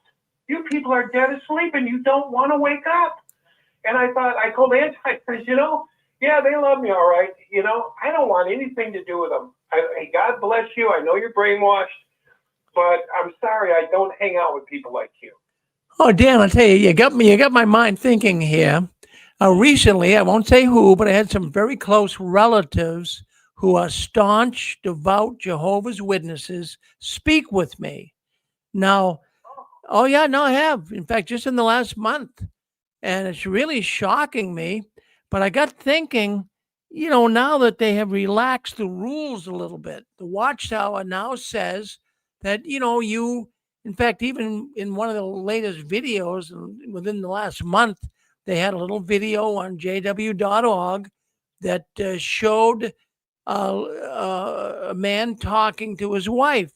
You people are dead asleep and you don't want to wake up. And I told Angie, I said, yeah, they love me all right. I don't want anything to do with them. Hey, God bless you. I know you're brainwashed, but I'm sorry, I don't hang out with people like you. Oh, Dan, I'll tell you, you got my mind thinking here. Recently, I won't say who, but I had some very close relatives who are staunch, devout Jehovah's Witnesses speak with me. Now, oh yeah, no, I have. In fact, just in the last month. And it's really shocking me. But I got thinking, now that they have relaxed the rules a little bit, the Watchtower now says that, in fact, even in one of the latest videos within the last month, they had a little video on jw.org that showed a man talking to his wife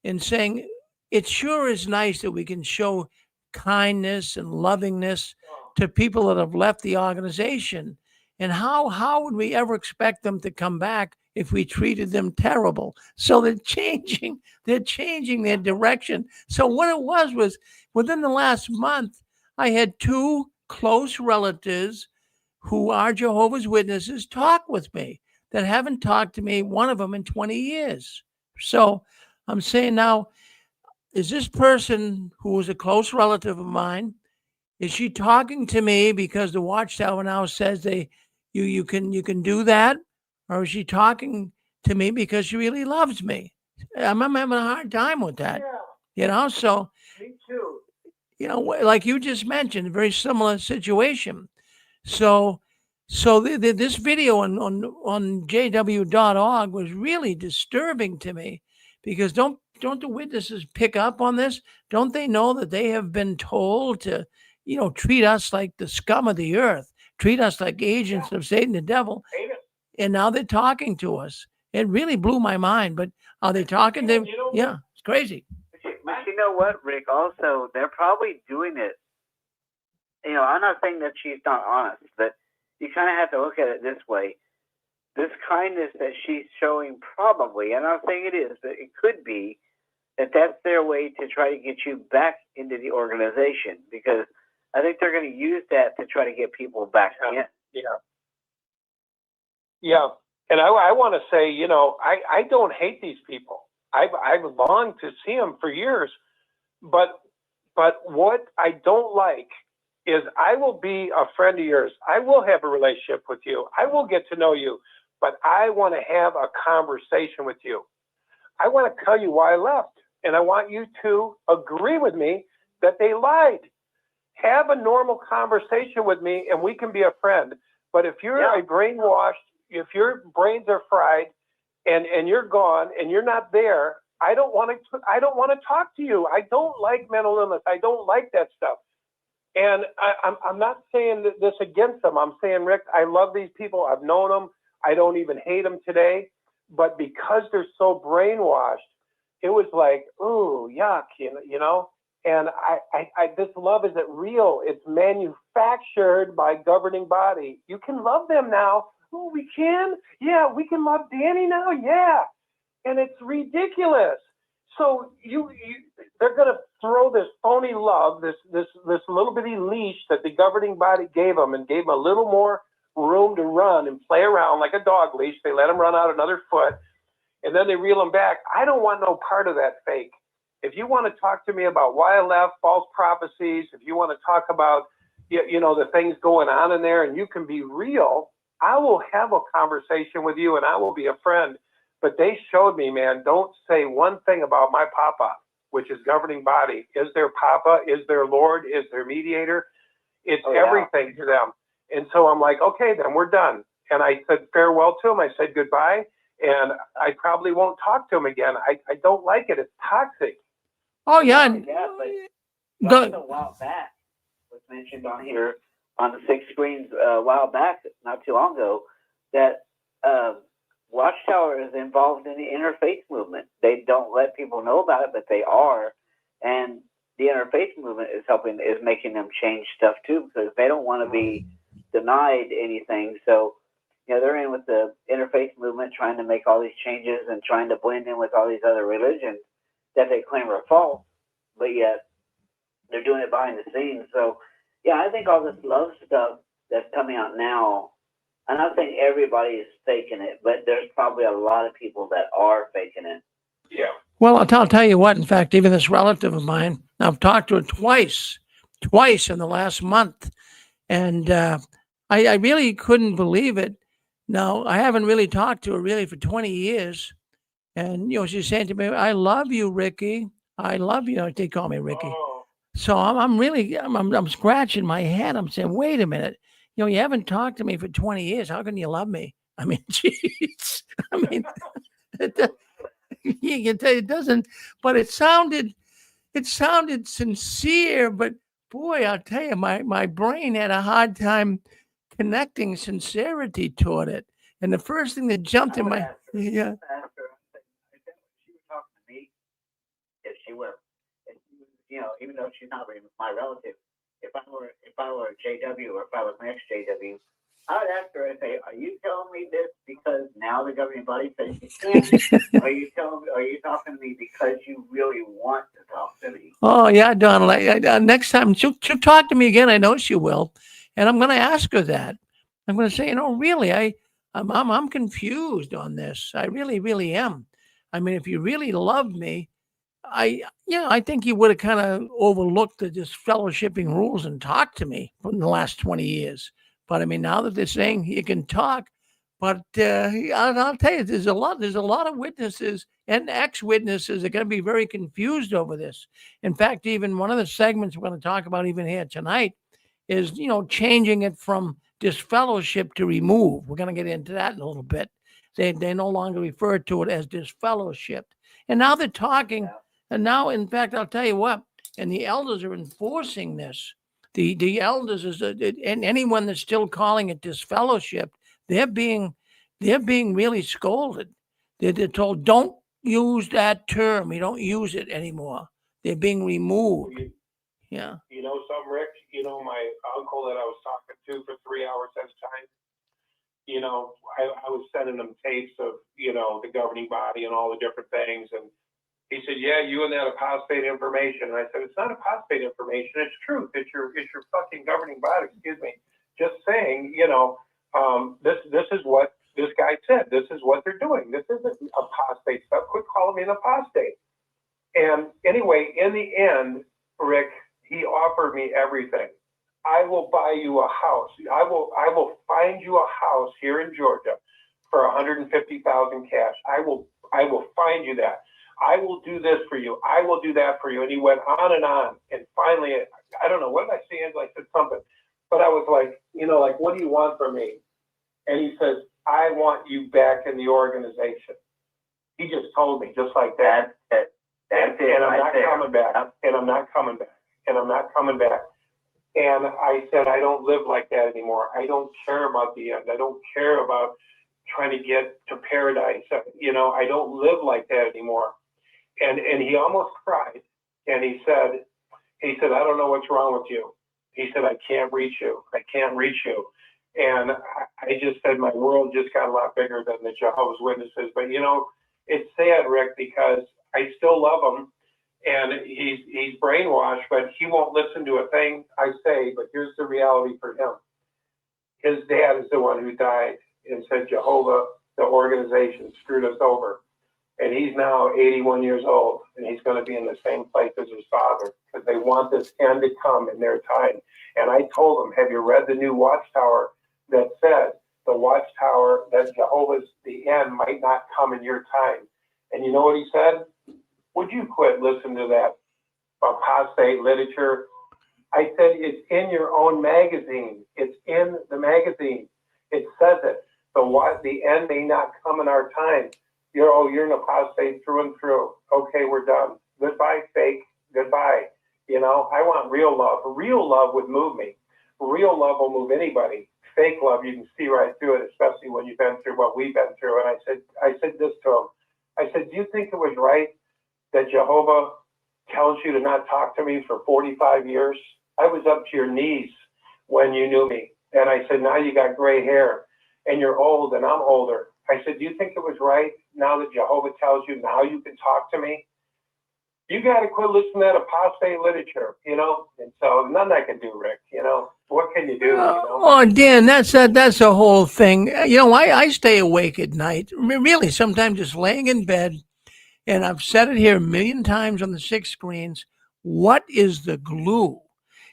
and saying, it sure is nice that we can show kindness and lovingness to people that have left the organization. And how would we ever expect them to come back if we treated them terrible? So they're changing their direction. So what it was within the last month, I had two close relatives who are Jehovah's Witnesses talk with me that haven't talked to me, one of them in 20 years. So I'm saying now, is this person who is a close relative of mine, is she talking to me because the Watchtower now says you can do that? Or is she talking to me because she really loves me? I'm having a hard time with that. So Me too. like you just mentioned, a very similar situation. So this video on jw.org was really disturbing to me, because don't the witnesses pick up on this? Don't they know that they have been told to, treat us like the scum of the earth, treat us like agents of Satan, the devil? And now they're talking to us. It really blew my mind. But are they talking to? Yeah, it's crazy. But you know what, Rick? Also, they're probably doing it. I'm not saying that she's not honest, but you kind of have to look at it this way. This kindness that she's showing, probably, and I'm not saying it is, but it could be that that's their way to try to get you back into the organization, because I think they're going to use that to try to get people back in. Yeah. And I want to say, I don't hate these people. I've longed to see them for years, but what I don't like is I will be a friend of yours. I will have a relationship with you. I will get to know you, but I want to have a conversation with you. I want to tell you why I left, and I want you to agree with me that they lied. Have a normal conversation with me, and we can be a friend. But if you're a brainwashed, if your brains are fried, and you're gone, and you're not there, I don't want to talk to you. I don't like mental illness. I don't like that stuff. And I'm not saying this against them. I'm saying, Rick, I love these people. I've known them. I don't even hate them today. But because they're so brainwashed, it was like, ooh, yuck, And this love isn't real. It's manufactured by governing body. You can love them now. Oh, we can? Yeah, we can love Danny now? Yeah. And it's ridiculous. So they're going to throw this phony love, this little bitty leash that the governing body gave them, and gave them a little more room to run and play around like a dog leash. They let them run out another foot, and then they reel them back. I don't want no part of that fake. If you want to talk to me about why I left, false prophecies, if you want to talk about, the things going on in there, and you can be real, I will have a conversation with you, and I will be a friend. But they showed me, man, don't say one thing about my papa, which is governing body. Is their papa, is their Lord, is their mediator. It's everything to them. And so I'm like, okay, then we're done. And I said farewell to him. I said goodbye. And I probably won't talk to him again. I don't like it. It's toxic. Oh, yeah. But a while back was mentioned on here on the 6 screens a while back, not too long ago, that Watchtower is involved in the interfaith movement. They don't let people know about it, but they are. And the interfaith movement is making them change stuff too, because they don't want to be denied anything. So, they're in with the interfaith movement, trying to make all these changes and trying to blend in with all these other religions that they claim are false, but yet they're doing it behind the scenes. So, I think all this love stuff that's coming out now, I'm not saying everybody is faking it, but there's probably a lot of people that are faking it. Yeah. Well, I'll tell you what, in fact, even this relative of mine, I've talked to her twice in the last month. And I really couldn't believe it. Now, I haven't really talked to her really for 20 years. And, she's saying to me, I love you, Ricky. I love you. They call me Ricky. Oh. So I'm scratching my head. I'm saying, wait a minute. You haven't talked to me for 20 years. How can you love me? I mean, jeez. I mean, you can tell it doesn't, but it sounded sincere, but boy, I'll tell you, my brain had a hard time connecting sincerity toward it. And the first thing that jumped I in would my ask her. yeah. Ask her. I said, she was talking to me. If she were, if she was, even though she's not really my relative, if I were a JW or if I was an ex-JW, I would ask her and say, "Are you telling me this because now the governing body says you can't? Are you talking to me because you really want to talk to me?" Oh yeah, Donald. Next time she'll talk to me again. I know she will, and I'm going to ask her that. I'm going to say, really, I'm confused on this. I really, really am. I mean, if you really loved me, I think you would have kind of overlooked the just fellowshipping rules and talked to me for the last 20 years. But I mean, now that they're saying you can talk, but I'll tell you, there's a lot of witnesses and ex-witnesses are going to be very confused over this. In fact, even one of the segments we're going to talk about even here tonight is, changing it from disfellowship to remove. We're going to get into that in a little bit. They no longer refer to it as disfellowship. And now they're talking, Yeah. and now, in fact, I'll tell you what, and the elders are enforcing this. The elders and anyone that's still calling it disfellowship, they're being really scolded. They're told, don't use that term. You don't use it anymore. They're being removed. Yeah. You know something, Rick? My uncle that I was talking to for 3 hours at a time, I was sending him tapes of, the governing body and all the different things. And he said, yeah, you and that apostate information. And I said, it's not apostate information. It's truth. It's your fucking governing body. Excuse me. Just saying, this is what this guy said. This is what they're doing. This isn't apostate stuff. Quit calling me an apostate. And anyway, in the end, Rick, he offered me everything. I will buy you a house. I will find you a house here in Georgia for $150,000 cash. I will find you that. I will do this for you. I will do that for you. And he went on. And finally, I don't know, what did I say? I said something. But I was like, what do you want from me? And he says, I want you back in the organization. He just told me, just like that. And I'm not coming back. And I'm not coming back. And I'm not coming back. And I said, I don't live like that anymore. I don't care about the end. I don't care about trying to get to paradise. I don't live like that anymore. And he almost cried. And he said, I don't know what's wrong with you. He said, I can't reach you. I can't reach you. And I just said, my world just got a lot bigger than the Jehovah's Witnesses. But, it's sad, Rick, because I still love him. And he's brainwashed, but he won't listen to a thing I say. But here's the reality for him. His dad is the one who died and said, Jehovah, the organization screwed us over. And he's now 81 years old, and he's going to be in the same place as his father because they want this end to come in their time. And I told him, have you read the new Watchtower that said the Watchtower that Jehovah's the end might not come in your time? And you know what he said? Would you quit listening to that apostate literature? I said, it's in your own magazine. It's in the magazine. It says it. The end may not come in our time. You're an apostate through and through. Okay, we're done. Goodbye, fake. Goodbye. I want real love. Real love would move me. Real love will move anybody. Fake love, you can see right through it, especially when you've been through what we've been through. And I said this to him. I said, do you think it was right that Jehovah tells you to not talk to me for 45 years? I was up to your knees when you knew me. And I said, now you got gray hair and you're old and I'm older. I said, do you think it was right now that Jehovah tells you now you can talk to me? You got to quit listening to that apostate literature, And so nothing I can do, Rick, What can you do, Oh, Dan, that's the whole thing. I stay awake at night, really, sometimes just laying in bed. And I've said it here a million times on the 6 screens. What is the glue?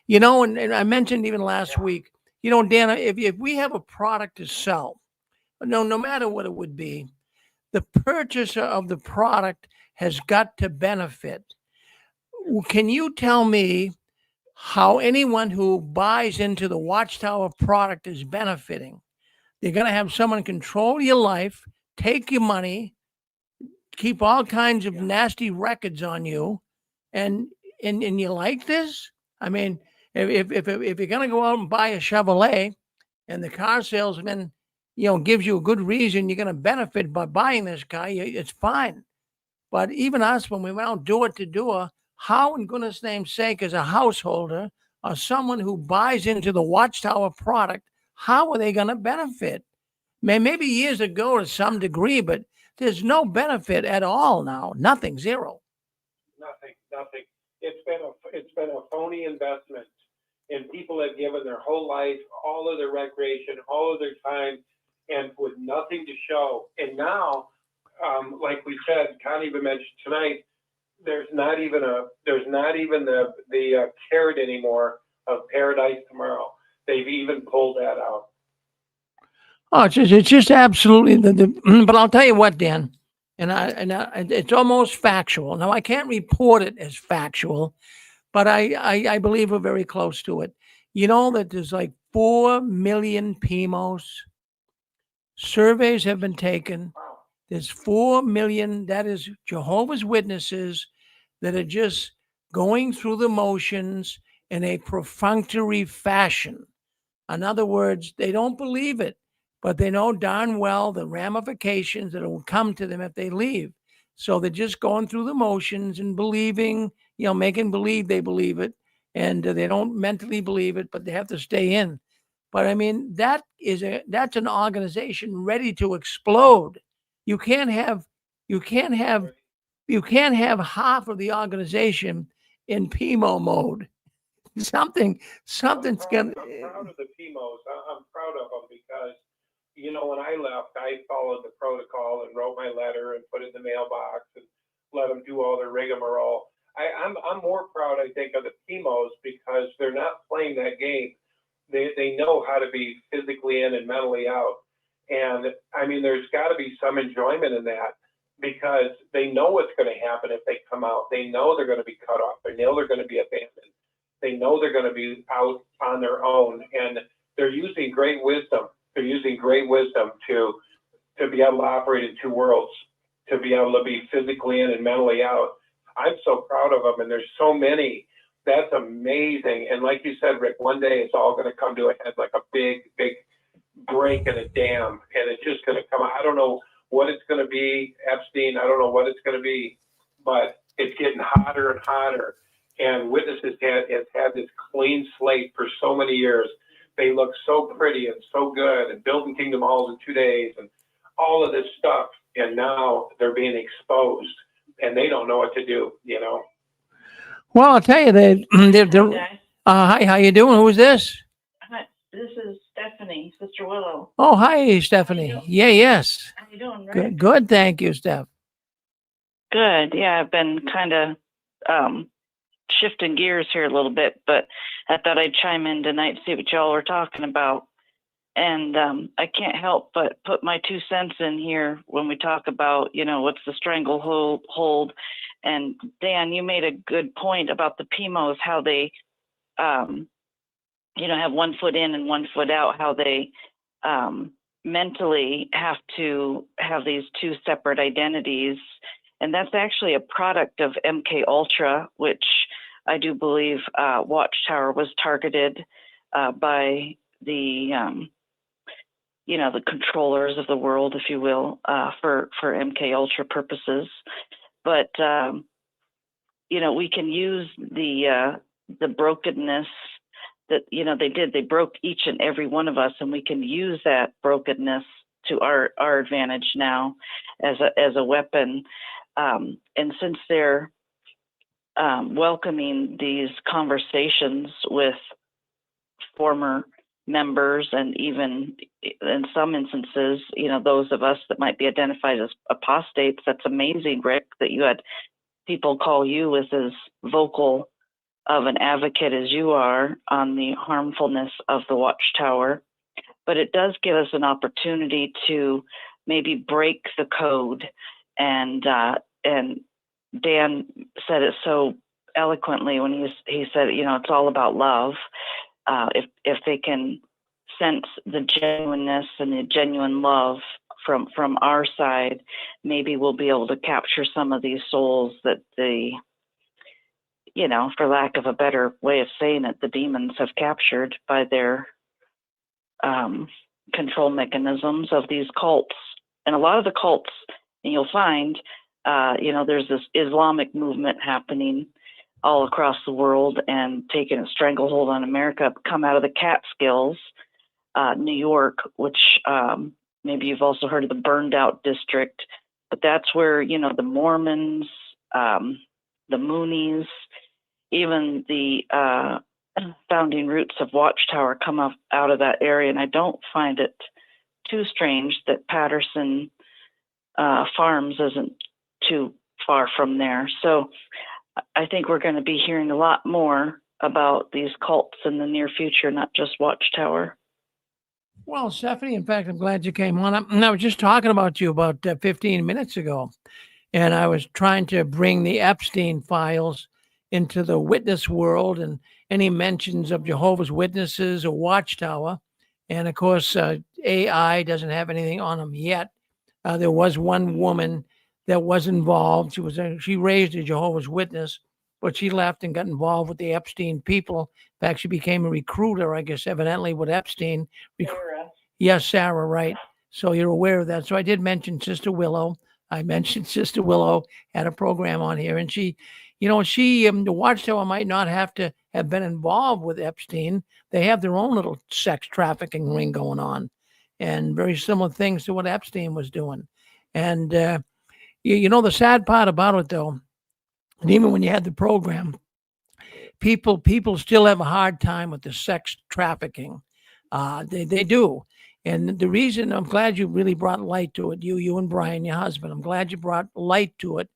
And I mentioned even last week, Dan, if we have a product to sell, no matter what it would be, the purchaser of the product has got to benefit. Can you tell me how anyone who buys into the Watchtower product is benefiting? They're going to have someone control your life, take your money, keep all kinds of nasty records on you, and you like this? I mean, If you're going to go out and buy a Chevrolet, and the car salesman, gives you a good reason you're going to benefit by buying this car, it's fine. But even us, when we went out door to door, how in goodness name's sake, as a householder or someone who buys into the Watchtower product, how are they going to benefit? Maybe years ago to some degree, but there's no benefit at all now. Nothing, zero. Nothing. It's been a phony investment, and people have given their whole life, all of their recreation, all of their time, and with nothing to show. And now, like we said, Connie even mentioned tonight, there's not even the carrot anymore of Paradise Tomorrow. They've even pulled that out. Oh, it's just absolutely but I'll tell you what, Dan, and it's almost factual. Now I can't report it as factual, but I believe we're very close to it. You know that there's like 4 million PMOs. Surveys have been taken. There's 4 million, that is Jehovah's Witnesses, that are just going through the motions in a perfunctory fashion. In other words, they don't believe it, but they know darn well the ramifications that will come to them if they leave. So they're just going through the motions and believing, making believe they believe it. And they don't mentally believe it, but they have to stay in. But I mean, that's an organization ready to explode. You can't have half of the organization in PMO mode. Something's gonna. I'm proud of the PMOs. I'm proud of them because, when I left, I followed the protocol and wrote my letter and put it in the mailbox and let them do all their rigmarole. I'm more proud, I think, of the PMOs because they're not playing that game. They know how to be physically in and mentally out. And I mean, there's got to be some enjoyment in that because they know what's going to happen if they come out. They know they're going to be cut off. They know they're going to be abandoned. They know they're going to be out on their own. And they're using great wisdom. They're using great wisdom to be able to operate in two worlds, to be able to be physically in and mentally out. I'm so proud of them. And there's so many. That's amazing. And like you said, Rick, one day it's all going to come to a head like a big break in a dam. And it's just going to come. I don't know what it's going to be, Epstein. I don't know what it's going to be, but it's getting hotter and hotter. And Witnesses has had this clean slate for so many years. They look so pretty and so good and building Kingdom Halls in 2 days and all of this stuff. And now they're being exposed and they don't know what to do, Well, I'll tell you, they're Hi, hi, how you doing? Who is this? Hi, this is Stephanie, Sister Willow. Oh, hi, Stephanie. How you doing? Yeah, yes. How you doing, Rick? Good. Thank you, Steph. Good. Yeah, I've been kind of shifting gears here a little bit, but I thought I'd chime in tonight, see what y'all were talking about. And I can't help but put my 2 cents in here when we talk about, what's the stranglehold. And Dan, you made a good point about the PMOs, how they, have 1 foot in and 1 foot out, how they mentally have to have these 2 separate identities. And that's actually a product of MK Ultra, which I do believe Watchtower was targeted by the the controllers of the world, if you will, for MK Ultra purposes. But we can use the brokenness that they broke each and every one of us, and we can use that brokenness to our advantage now as a weapon. And since they're welcoming these conversations with former members and even in some instances, those of us that might be identified as apostates, that's amazing, Rick, that you had people call you as vocal of an advocate as you are on the harmfulness of the Watchtower. But it does give us an opportunity to maybe break the code. And Dan said it so eloquently when he said, it's all about love. If they can sense the genuineness and the genuine love from our side, maybe we'll be able to capture some of these souls that you know, for lack of a better way of saying it, the demons have captured by their control mechanisms of these cults. And a lot of the cults, and you'll find, you know, there's this Islamic movement happening all across the world and taking a stranglehold on America, come out of the Catskills, New York, which maybe you've also heard of the burned out district, but that's where, you know, the Mormons, the Moonies, even the founding roots of Watchtower come up out of that area. And I don't find it too strange that Patterson Farms isn't too far from there. So I think we're going to be hearing a lot more about these cults in the near future, not just Watchtower. Well, Stephanie, in fact, I'm glad you came on. I was just talking about you about 15 minutes ago, and I was trying to bring the Epstein files into the witness world and any mentions of Jehovah's Witnesses or Watchtower. And of course, AI doesn't have anything on them yet. There was one woman that was involved. She raised a Jehovah's Witness, but she left and got involved with the Epstein people. In fact, she became a recruiter, I guess, evidently with Epstein. Sarah. Yes, Sarah, right. So you're aware of that. So I did mention Sister Willow. I mentioned Sister Willow had a program on here, and she, you know, the Watchtower might not have to have been involved with Epstein. They have their own little sex trafficking ring going on, and very similar things to what Epstein was doing. And you know, the sad part about it, though, and even when you had the program, people still have a hard time with the sex trafficking. They do. And the reason I'm glad you really brought light to it, you and Brian, your husband, I'm glad you brought light to it.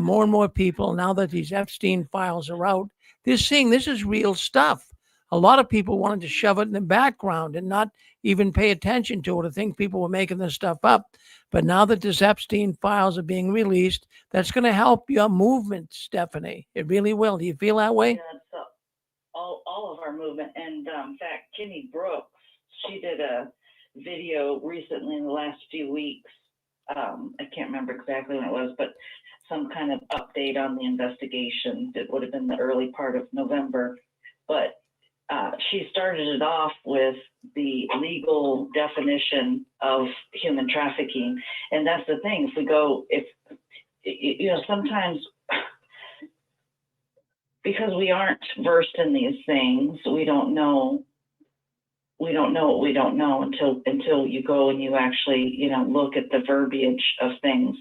More and more people, now that these Epstein files are out, they're seeing this is real stuff. A lot of people wanted to shove it in the background and not even pay attention to it. I think people were making this stuff up. But now that this Epstein files are being released, that's going to help your movement, Stephanie. It really will. Do you feel that way? Yeah, it's all of our movement. And in fact, Kenny Brooks, she did a video recently in the last few weeks. I can't remember exactly when it was, but some kind of update on the investigation. It would have been the early part of November. But she started it off with the legal definition of human trafficking. And that's the thing. If you know, sometimes because we aren't versed in these things, we don't know what we don't know until you go and you actually, you know, look at the verbiage of things.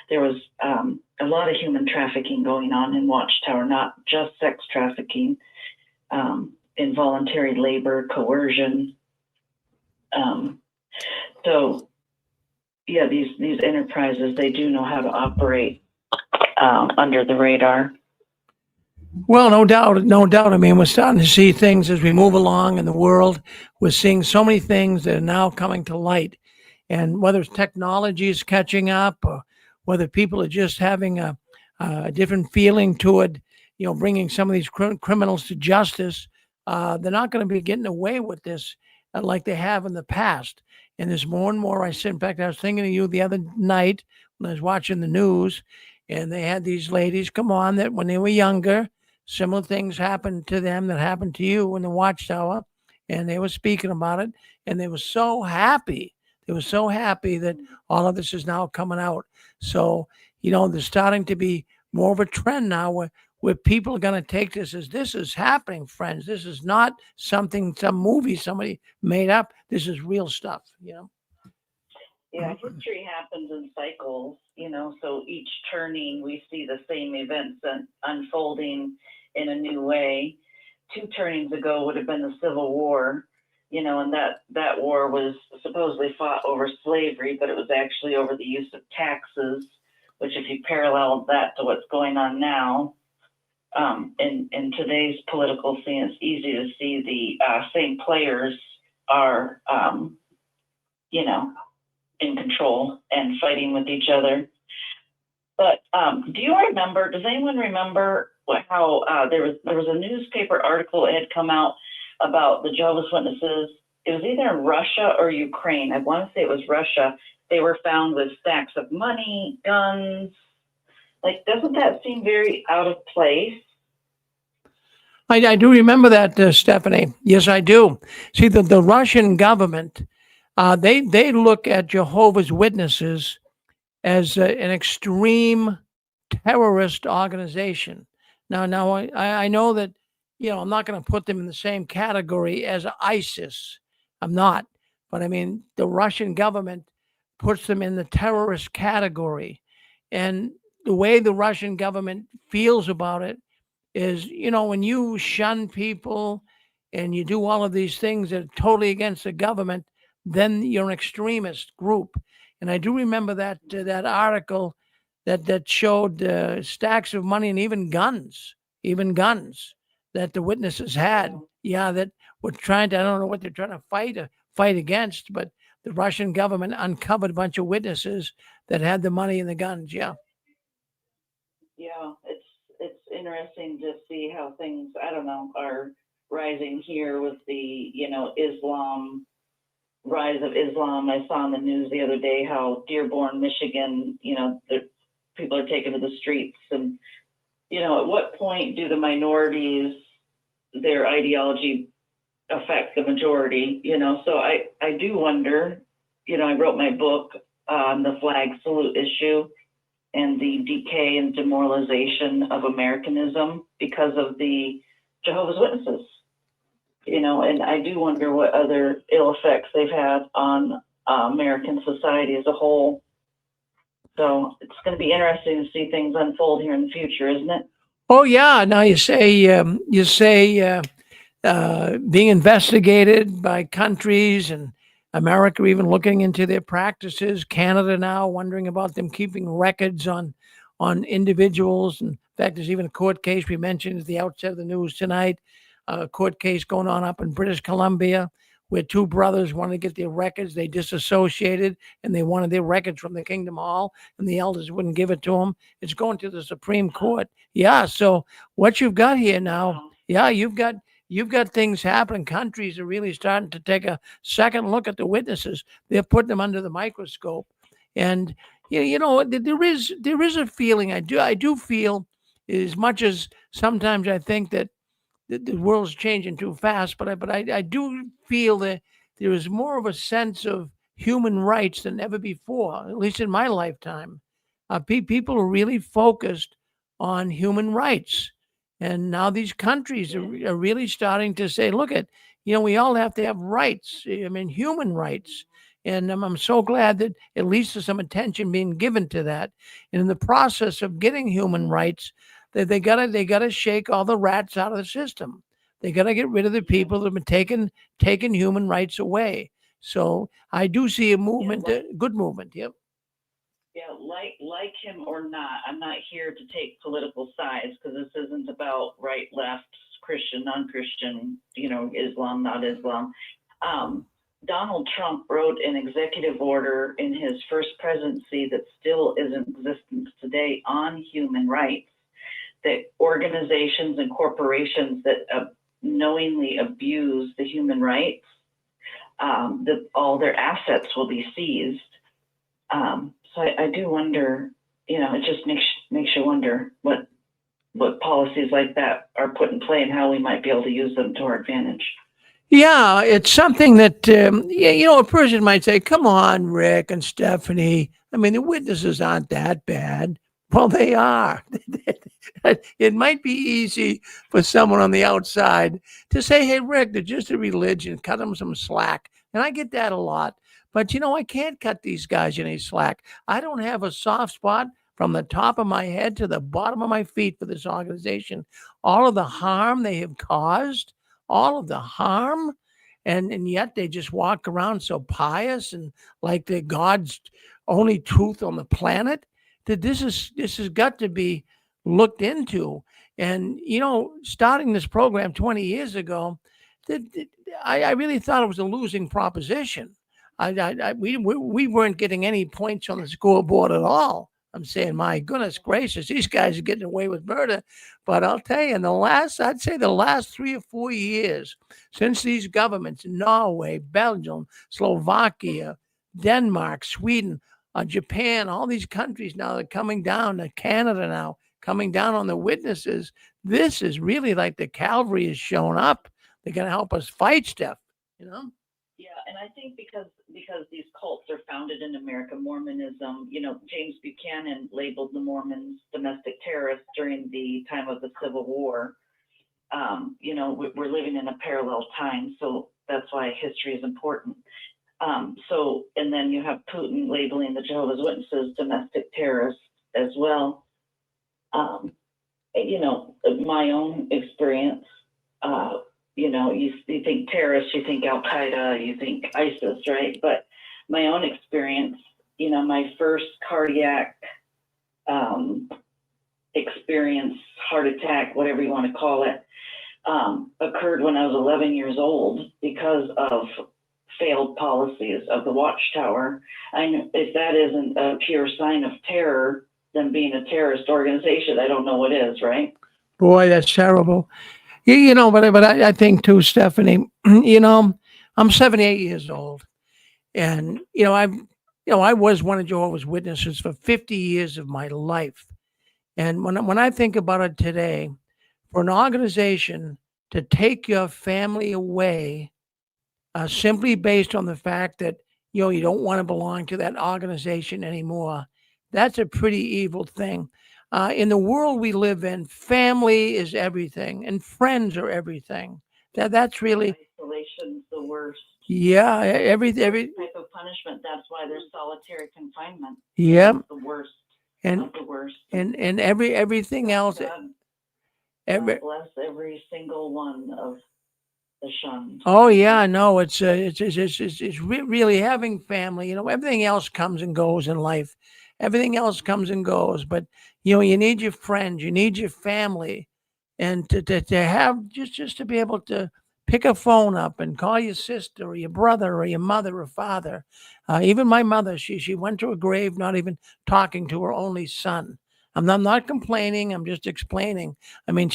There was a lot of human trafficking going on in Watchtower, not just sex trafficking, involuntary labor, coercion. So yeah, these enterprises, they do know how to operate under the radar. Well, no doubt, no doubt. I mean, we're starting to see things as we move along in the world. We're seeing so many things that are now coming to light. And whether it's technology is catching up or whether people are just having a different feeling to it, you know, bringing some of these criminals to justice, they're not going to be getting away with this like they have in the past. And there's more and more. In fact, I was thinking of you the other night when I was watching the news, and they had these ladies come on that when they were younger, similar things happened to them that happened to you in the Watchtower, and they were speaking about it, and they were so happy. They were so happy that all of this is now coming out. So, you know, there's starting to be more of a trend now where people are going to take this as this is happening, friends. This is not some movie somebody made up. This is real stuff, you know. Yeah, history happens in cycles, you know, so each turning we see the same events unfolding in a new way. 2 turnings ago would have been the Civil War, you know, and that war was supposedly fought over slavery, but it was actually over the use of taxes, which if you parallel that to what's going on now, in today's political scene, it's easy to see the same players are, you know, in control and fighting with each other. But does anyone remember how there was a newspaper article that had come out about the Jehovah's Witnesses? It was either in Russia or Ukraine. I want to say it was Russia. They were found with stacks of money, guns. Like, doesn't that seem very out of place? I do remember that, Stephanie. Yes, I do. See, the Russian government, they look at Jehovah's Witnesses as an extreme terrorist organization. Now I know that, I'm not going to put them in the same category as ISIS. I'm not, but I mean the Russian government puts them in the terrorist category, and the way the Russian government feels about it is, when you shun people and you do all of these things that are totally against the government, then you're an extremist group. And I do remember that article that showed stacks of money and even guns that the witnesses had. Yeah, that were trying to. I don't know what they're trying to fight against, but the Russian government uncovered a bunch of witnesses that had the money and the guns. Yeah. Yeah, it's interesting to see how things, I don't know, are rising here with the, rise of Islam. I saw in the news the other day how Dearborn, Michigan, the people are taken to the streets, and at what point do the minorities, their ideology affect the majority? So I do wonder. I wrote my book on the flag salute issue and the decay and demoralization of Americanism because of the Jehovah's Witnesses. And I do wonder what other ill effects they've had on American society as a whole. So it's going to be interesting to see things unfold here in the future, isn't it? Oh yeah. Now you say being investigated by countries, and America even looking into their practices. Canada now wondering about them keeping records on individuals. In fact, there's even a court case we mentioned at the outset of the news tonight. A court case going on up in British Columbia where two brothers wanted to get their records. They disassociated and they wanted their records from the Kingdom Hall, and the elders wouldn't give it to them. It's going to the Supreme Court. Yeah. So what you've got here now, yeah, you've got things happening. Countries are really starting to take a second look at the witnesses. They're putting them under the microscope, and there is a feeling. I do feel, as much as sometimes I think that the world's changing too fast, but I do feel that there is more of a sense of human rights than ever before, at least in my lifetime. People are really focused on human rights. And now these countries are really starting to say, look at, we all have to have rights. I mean, human rights. And I'm so glad that at least there's some attention being given to that. And in the process of getting human rights, they gotta shake all the rats out of the system. They gotta get rid of the people that have been taking human rights away. So I do see a movement, good movement. Yep. Yeah, like him or not, I'm not here to take political sides because this isn't about right, left, Christian, non-Christian, Islam, not Islam. Donald Trump wrote an executive order in his first presidency that still is in existence today on human rights, that organizations and corporations that knowingly abuse the human rights, that all their assets will be seized. So I do wonder, it just makes you wonder what policies like that are put in play and how we might be able to use them to our advantage. Yeah, it's something that, a person might say, come on, Rick and Stephanie. I mean, the witnesses aren't that bad. Well, they are. It might be easy for someone on the outside to say, hey, Rick, they're just a religion, cut them some slack. And I get that a lot. But, I can't cut these guys any slack. I don't have a soft spot from the top of my head to the bottom of my feet for this organization. All of the harm they have caused, all of the harm, and yet they just walk around so pious and like they're God's only truth on the planet. That this has got to be looked into. And starting this program 20 years ago, I really thought it was a losing proposition. We weren't getting any points on the scoreboard at all. I'm saying, my goodness gracious, these guys are getting away with murder. But I'll tell you, I'd say the last 3 or 4 years, since these governments, Norway, Belgium, Slovakia, Denmark, Sweden, Japan, all these countries now are coming down, Canada now coming down on the witnesses, this is really like the cavalry is showing up. They're going to help us fight stuff, you know? Yeah, and I think because these cults are founded in America, Mormonism, you know, James Buchanan labeled the Mormons domestic terrorists during the time of the Civil War. You know, we're living in a parallel time, so that's why history is important. So, and then you have Putin labeling the Jehovah's Witnesses domestic terrorists as well. You know, my own experience, you know, you think terrorists, you think Al Qaeda, you think ISIS, right? But my own experience, you know, my first cardiac experience, heart attack, whatever you want to call it, occurred when I was 11 years old because of failed policies of the Watchtower. I know if that isn't a pure sign of terror, then being a terrorist organization, I don't know what is, right? Boy, that's terrible. You know, but I think too, Stephanie, you know, I'm 78 years old, and, you know, I was one of Jehovah's Witnesses for 50 years of my life. And when I think about it today, for an organization to take your family away simply based on the fact that, you know, you don't want to belong to that organization anymore, that's a pretty evil thing. In the world we live in, family is everything, and friends are everything. That's really, Isolation's the worst. yeah, every Type of punishment. That's why there's solitary confinement. yeah, It's the worst and of the worst. and everything else, every, God bless every single one of the shunned. oh yeah, no, it's really having family. You know, everything else comes and goes in life. Everything else comes and goes, but you know, you need your friends, you need your family, and to have just to be able to pick a phone up and call your sister or your brother or your mother or father. Even my mother, she went to a grave not even talking to her only son. I'm not complaining. I'm just explaining. I mean,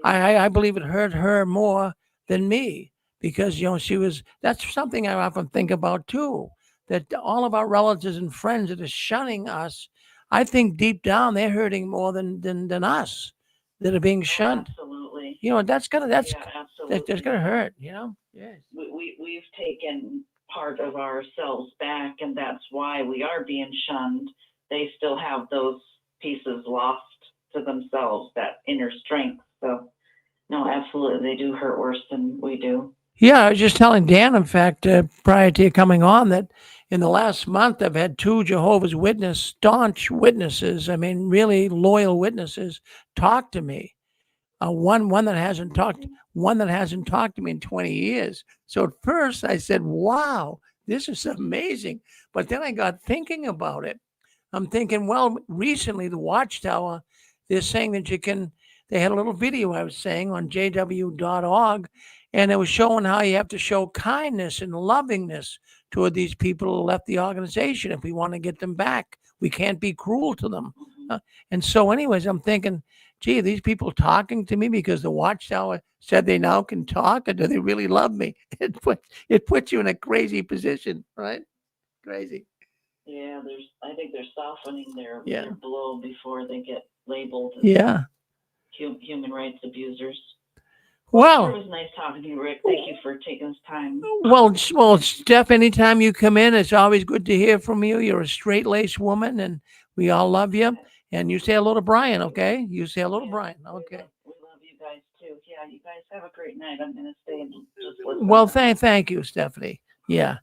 I believe it hurt her more than me because, you know, that's something I often think about too, that all of our relatives and friends that are shunning us, I think deep down they're hurting more than us that are being shunned. Absolutely. You know, that's Absolutely. gonna hurt, you know? Yes. We've taken part of ourselves back, and that's why we are being shunned. They still have those pieces lost to themselves, that inner strength. So, no, absolutely, they do hurt worse than we do. Yeah, I was just telling Dan, in fact, prior to you coming on, that in the last month I've had 2 Jehovah's Witness staunch witnesses, I mean, really loyal witnesses, talk to me. One that hasn't talked to me in 20 years. So at first I said, "Wow, this is amazing." But then I got thinking about it. I'm thinking, well, recently the Watchtower, they're saying that they had a little video I was saying on jw.org, and it was showing how you have to show kindness and lovingness toward these people who left the organization if we want to get them back. We can't be cruel to them. And so, anyways, I'm thinking, gee, are these people talking to me because the Watchtower said they now can talk, or do they really love me? It puts you in a crazy position, right? Crazy. Yeah, I think they're softening their Yeah. blow before they get labeled as Yeah. human rights abusers. Well, It was nice talking to you, Rick. Thank you for taking this time. well, Steph, anytime you come in, it's always good to hear from you. You're a straight-laced woman, and we all love you. And you say hello to Brian, okay? You say hello to Brian, okay? We love you guys too. Yeah, you guys have a great night. I'm gonna stay and just listen. Well, thank you, Stephanie. Yeah.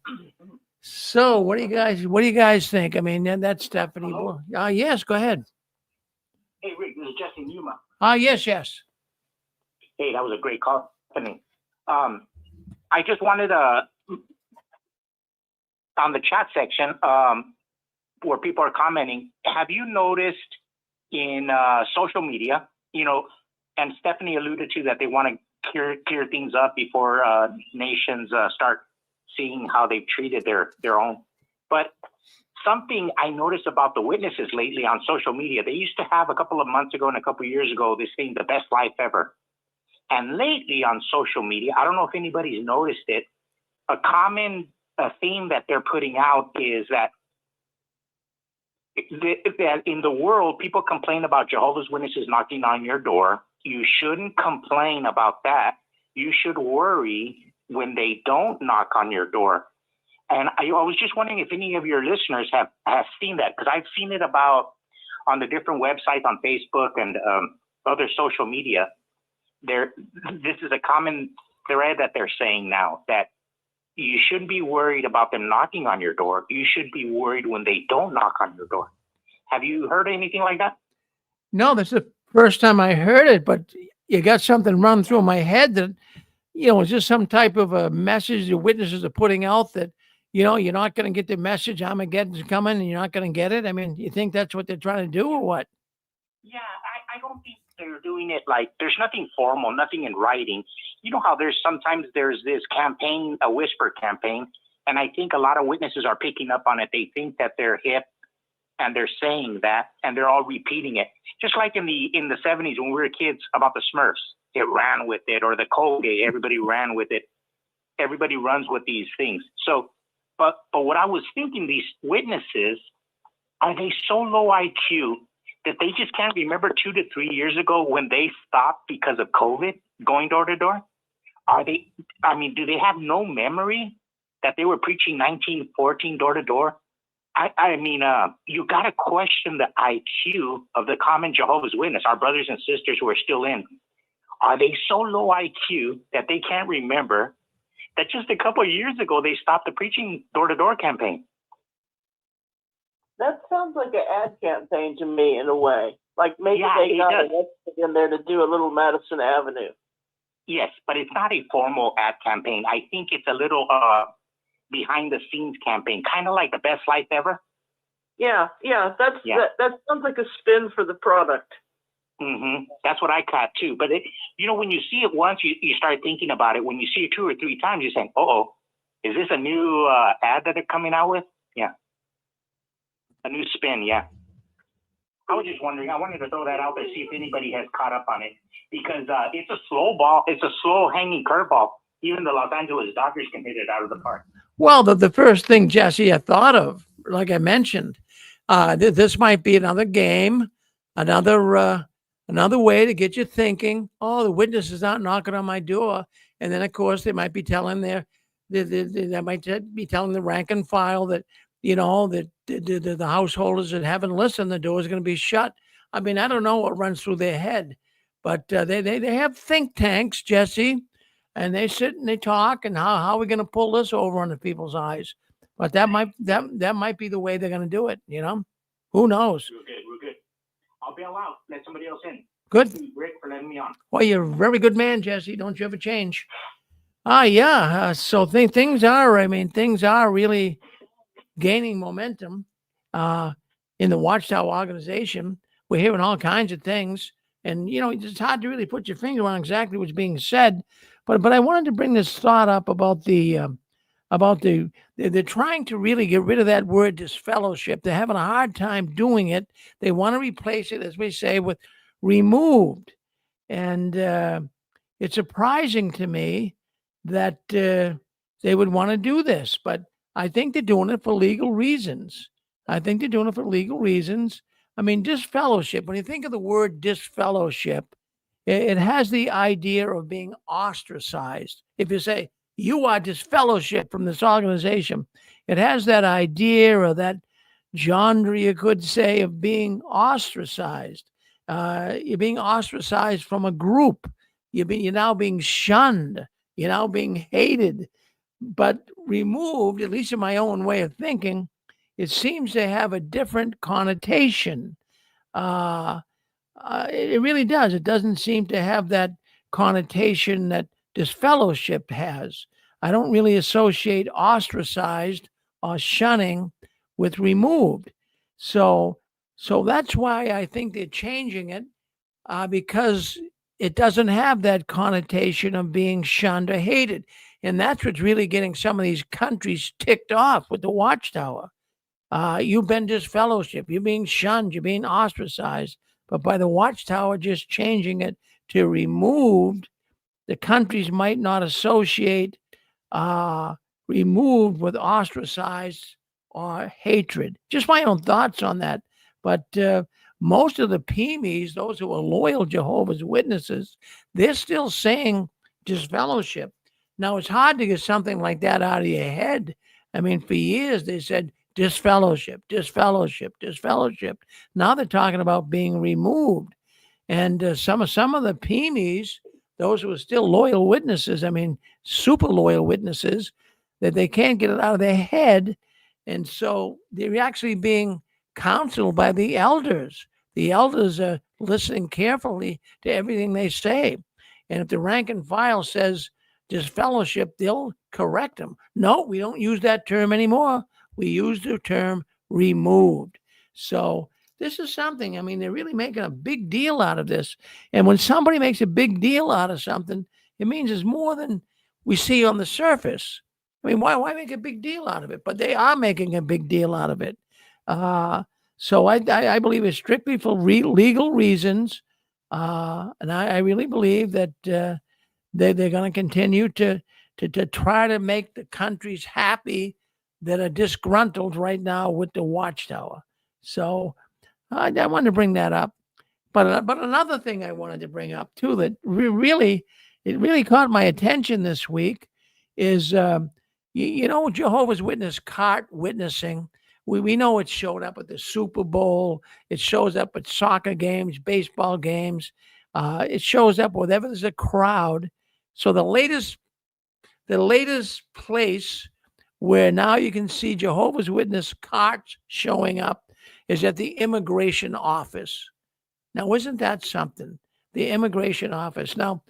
So, what do you guys think? I mean, that's Stephanie. Hello? Yes, go ahead. Hey, Rick, this is Jesse Newman. Yes. Hey, that was a great call, Stephanie. I just wanted to, on the chat section, where people are commenting, have you noticed in social media, you know, and Stephanie alluded to that they want to clear things up before nations start seeing how they've treated their own. But something I noticed about the witnesses lately on social media, they used to have a couple of months ago and a couple of years ago this thing, The Best Life Ever. And lately on social media, I don't know if anybody's noticed it, a common theme that they're putting out is that in the world, people complain about Jehovah's Witnesses knocking on your door, you shouldn't complain about that. You should worry when they don't knock on your door. And I was just wondering if any of your listeners have seen that, because I've seen it about on the different websites on Facebook and other social media. This is a common thread that they're saying now, that you shouldn't be worried about them knocking on your door. You should be worried when they don't knock on your door. Have you heard anything like that? No, that's the first time I heard it, but you got something run through my head that, is just some type of a message the witnesses are putting out that, you're not going to get the message Armageddon's coming and you're not going to get it? I mean, you think that's what they're trying to do or what? Yeah, I don't think they're doing it like, there's nothing formal, nothing in writing. You know how sometimes there's this campaign, a whisper campaign, and I think a lot of witnesses are picking up on it. They think that they're hip and they're saying that and they're all repeating it. Just like in the 70s when we were kids about the Smurfs, it ran with it, or the Colgate, everybody ran with it. Everybody runs with these things. So, but what I was thinking, these witnesses, are they so low IQ that they just can't remember 2 to 3 years ago when they stopped because of COVID going door to door? Do they have no memory that they were preaching 1914 door to door? You got to question the IQ of the common Jehovah's Witness, our brothers and sisters who are still in. Are they so low IQ that they can't remember that just a couple of years ago they stopped the preaching door to door campaign? That sounds like an ad campaign to me in a way. Like maybe Yeah, they it got does. an extra in there to do a little Madison Avenue. Yes, but it's not a formal ad campaign. I think it's a little behind the scenes campaign, kind of like the best life ever. Yeah, that sounds like a spin for the product. Mm-hmm. That's what I caught too. But when you see it once, you start thinking about it. When you see it 2 or 3 times, you're saying, "Oh, is this a new ad that they're coming out with?" Yeah, a new spin. Yeah. I was just wondering. I wanted to throw that out there, see if anybody has caught up on it, because it's a slow ball. It's a slow hanging curveball. Even the Los Angeles Dodgers can hit it out of the park. Well, the first thing, Jesse, I thought of, like I mentioned, this might be another game, another way to get you thinking. Oh, the witness is not knocking on my door, and then of course they might be telling they might be telling the rank and file that that the householders that haven't listened, the door is going to be shut. I mean, I don't know what runs through their head, but they have think tanks, Jesse, and they sit and they talk, and how are we going to pull this over onto people's eyes? But that might be the way they're going to do it. Who knows? Real good. I'll bail out. Let somebody else in. Good. Thank you, Rick, for letting me on. Well, you're a very good man, Jesse. Don't you ever change. Yeah. So things are really gaining momentum in the Watchtower organization. We're hearing all kinds of things, and it's hard to really put your finger on exactly what's being said. But I wanted to bring this thought up about they're trying to really get rid of that word disfellowship. They're having a hard time doing it. They want to replace it, as we say, with removed. And it's surprising to me that they would want to do this, but I think they're doing it for legal reasons. I mean, disfellowship, when you think of the word disfellowship, it has the idea of being ostracized. If you say, you are disfellowship from this organization, it has that idea or that genre, you could say, of being ostracized. You're being ostracized from a group. You're now being shunned. You're now being hated. But removed, at least in my own way of thinking, it seems to have a different connotation. It really does. It doesn't seem to have that connotation that disfellowship has. I don't really associate ostracized or shunning with removed. So that's why I think they're changing it, because it doesn't have that connotation of being shunned or hated. And that's what's really getting some of these countries ticked off with the Watchtower. You've been disfellowship, you're being shunned, you're being ostracized. But by the Watchtower just changing it to removed, the countries might not associate removed with ostracized or hatred. Just my own thoughts on that. But most of the PMEs, those who are loyal Jehovah's Witnesses, they're still saying disfellowship. Now, it's hard to get something like that out of your head. I mean, for years they said disfellowship, disfellowship, disfellowship. Now they're talking about being removed. And some of the PMEs, those who are still loyal witnesses, I mean, super loyal witnesses, that they can't get it out of their head. And so they're actually being counseled by the elders. The elders are listening carefully to everything they say. And if the rank and file says disfellowship, they'll correct them. No, we don't use that term anymore. We use the term removed. So this is something, I mean, they're really making a big deal out of this. And when somebody makes a big deal out of something, it means it's more than we see on the surface. I mean, why make a big deal out of it? But they are making a big deal out of it. So I believe it's strictly for legal reasons. And I really believe that they're going to continue to try to make the countries happy that are disgruntled right now with the Watchtower. So I wanted to bring that up. But another thing I wanted to bring up too that really caught my attention this week is Jehovah's Witness cart witnessing. We know it showed up at the Super Bowl. It shows up at soccer games, baseball games. It shows up wherever there's a crowd. So the latest place where now you can see Jehovah's Witness carts showing up is at the immigration office. Now, isn't that something? The immigration office. Now,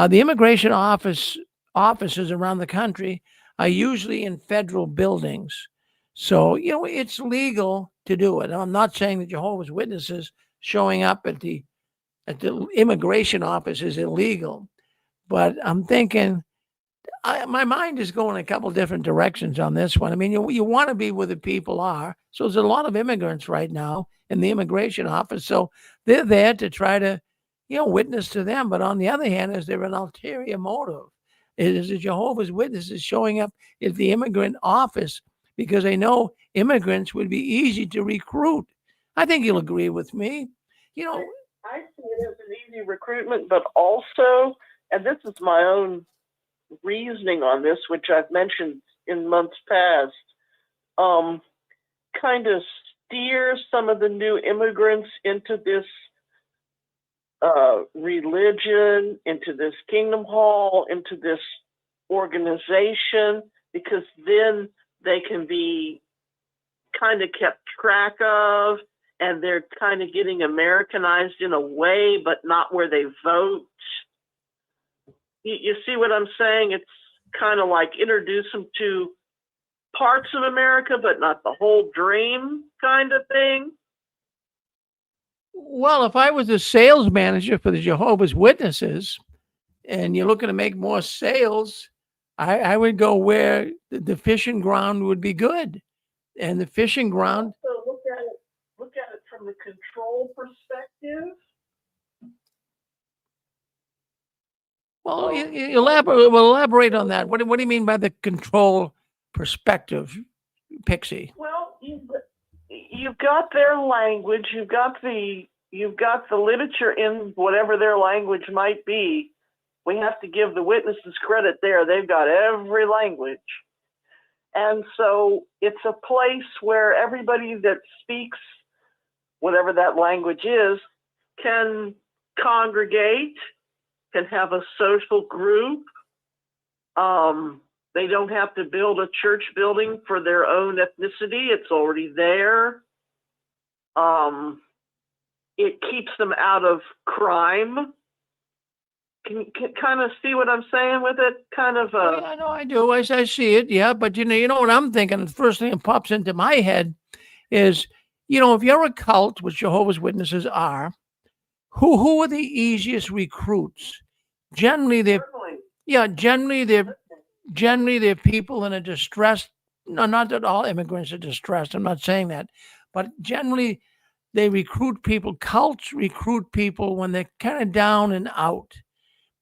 the immigration offices around the country are usually in federal buildings. So, it's legal to do it. I'm not saying that Jehovah's Witnesses showing up at the immigration office is illegal, but I'm thinking my mind is going a couple different directions on this one. I mean, you want to be where the people are. So there's a lot of immigrants right now in the immigration office. So they're there to try to, witness to them. But on the other hand, is there an ulterior motive? Is the Jehovah's Witnesses showing up at the immigrant office because they know immigrants would be easy to recruit? I think you'll agree with me. I see it as an easy recruitment, but also, and this is my own reasoning on this, which I've mentioned in months past, kind of steer some of the new immigrants into this religion, into this Kingdom Hall, into this organization, because then they can be kind of kept track of, and they're kind of getting Americanized in a way, but not where they vote. You see what I'm saying? It's kind of like introduce them to parts of America, but not the whole dream kind of thing. Well, if I was a sales manager for the Jehovah's Witnesses and you're looking to make more sales, I would go where the fishing ground would be good. And the fishing ground. So look at it from the control perspective. Well, elaborate on that. What do you mean by the control perspective, Pixie? Well, you've got their language, you've got the literature in whatever their language might be. We have to give the witnesses credit there. They've got every language. And so it's a place where everybody that speaks whatever that language is can congregate, can have a social group. They don't have to build a church building for their own ethnicity. It's already there. It keeps them out of crime. Can you kind of see what I'm saying with it? Kind of. I know I do. I see it. Yeah, but you know what I'm thinking. The first thing that pops into my head is, if you're a cult, which Jehovah's Witnesses are, who are the easiest recruits? Generally, they're people in a distressed. No, not that all immigrants are distressed. I'm not saying that, but generally, they recruit people. Cults recruit people when they're kind of down and out.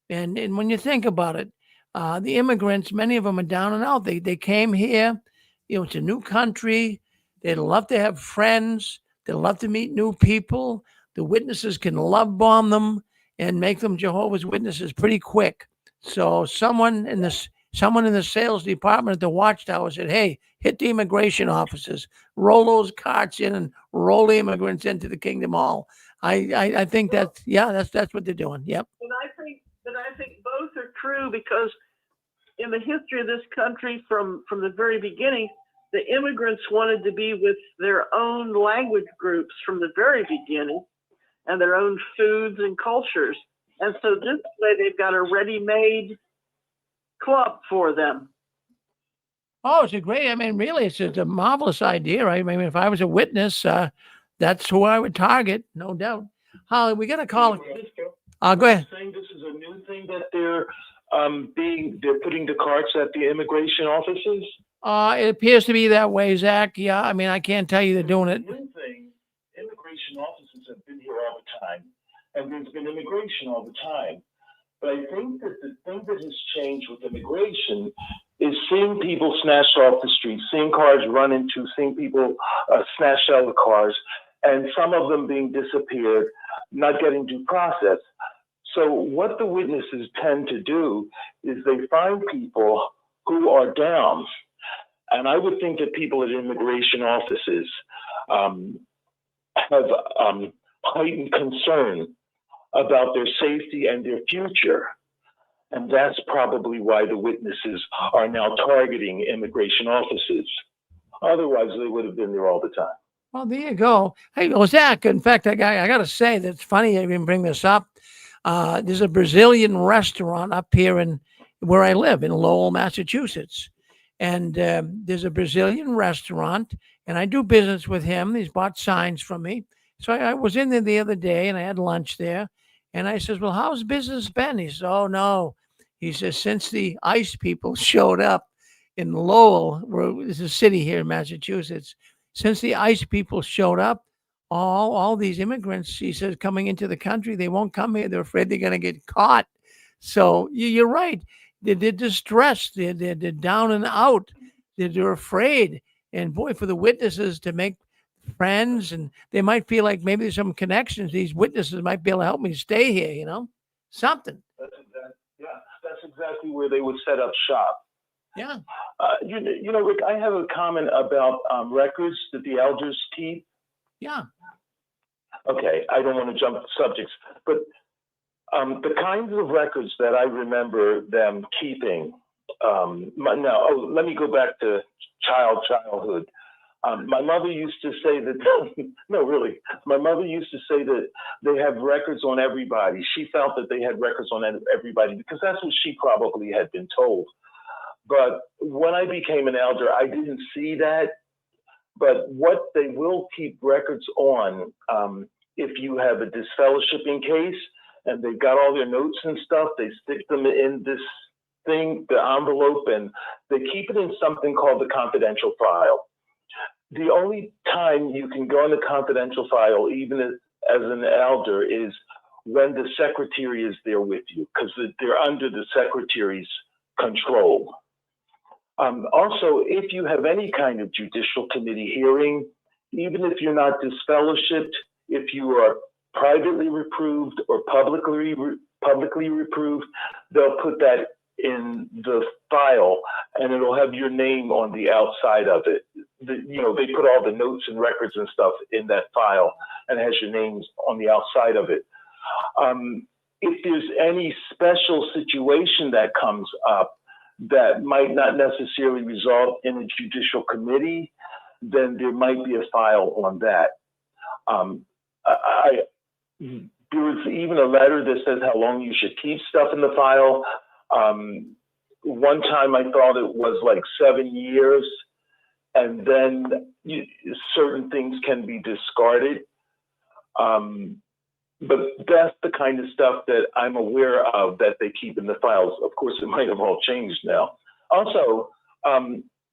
And when you think about it, the immigrants, many of them are down and out. They came here, it's a new country. They'd love to have friends. They love to meet new people. The witnesses can love bomb them and make them Jehovah's Witnesses pretty quick. So someone in the sales department at the Watchtower said, "Hey, hit the immigration offices, roll those carts in, and roll the immigrants into the Kingdom Hall." I think that's what they're doing. Yep. And I think both are true, because in the history of this country, from the very beginning, the immigrants wanted to be with their own language groups from the very beginning, and their own foods and cultures. And so this way they've got a ready-made club for them. Oh, it's a great. I mean, really, it's a marvelous idea. I mean, if I was a witness, that's who I would target, no doubt. Holly, we got to call. Go ahead. Saying this is a new thing that they're putting the carts at the immigration offices. It appears to be that way, Zach. Yeah, I mean, I can't tell you they're doing it. New thing. Immigration offices have been here all the time, and there's been immigration all the time. But I think that the thing that has changed with immigration is seeing people snatched off the street, seeing cars run into, seeing people snatched out of the cars, and some of them being disappeared, not getting due process. So what the witnesses tend to do is they find people who are down. And I would think that people at immigration offices have heightened concern about their safety and their future. And that's probably why the witnesses are now targeting immigration offices. Otherwise, they would have been there all the time. Well, there you go. Hey, well, Zach, in fact, I got to say that's funny you even bring this up. There's a Brazilian restaurant up here where I live in Lowell, Massachusetts. And there's a Brazilian restaurant, and I do business with him. He's bought signs from me. So I was in there the other day, and I had lunch there. And I says, "Well, how's business been?" He says, "Oh, no." He says, "Since the ICE people showed up in Lowell, where there's a city here in Massachusetts, since the ICE people showed up, all these immigrants," he says, "coming into the country, they won't come here. They're afraid they're going to get caught." So you're right. They're distressed. They're down and out. They're afraid. And boy, for the witnesses to make friends, and they might feel like maybe there's some connections. These witnesses might be able to help me stay here, something. That's exactly where they would set up shop. Yeah. Rick, I have a comment about records that the elders keep. Yeah. Okay, I don't want to jump subjects, but the kinds of records that I remember them keeping. Let me go back to childhood. My mother used to say that, no, really, my mother used to say that they have records on everybody. She felt that they had records on everybody because that's what she probably had been told. But when I became an elder, I didn't see that. But what they will keep records on, if you have a disfellowshipping case and they've got all their notes and stuff, they stick them in this thing, the envelope, and they keep it in something called the confidential file. The only time you can go in the confidential file, even as an elder, is when the secretary is there with you, because they're under the secretary's control. Also, if you have any kind of judicial committee hearing, even if you're not disfellowshipped, if you are privately reproved or publicly reproved, they'll put that in the file and it'll have your name on the outside of it. They put all the notes and records and stuff in that file and it has your names on the outside of it. If there's any special situation that comes up that might not necessarily result in a judicial committee, then there might be a file on that. There was even a letter that says how long you should keep stuff in the file. One time I thought it was like 7 years, and then certain things can be discarded. But that's the kind of stuff that I'm aware of that they keep in the files. Of course, it might have all changed now. Also,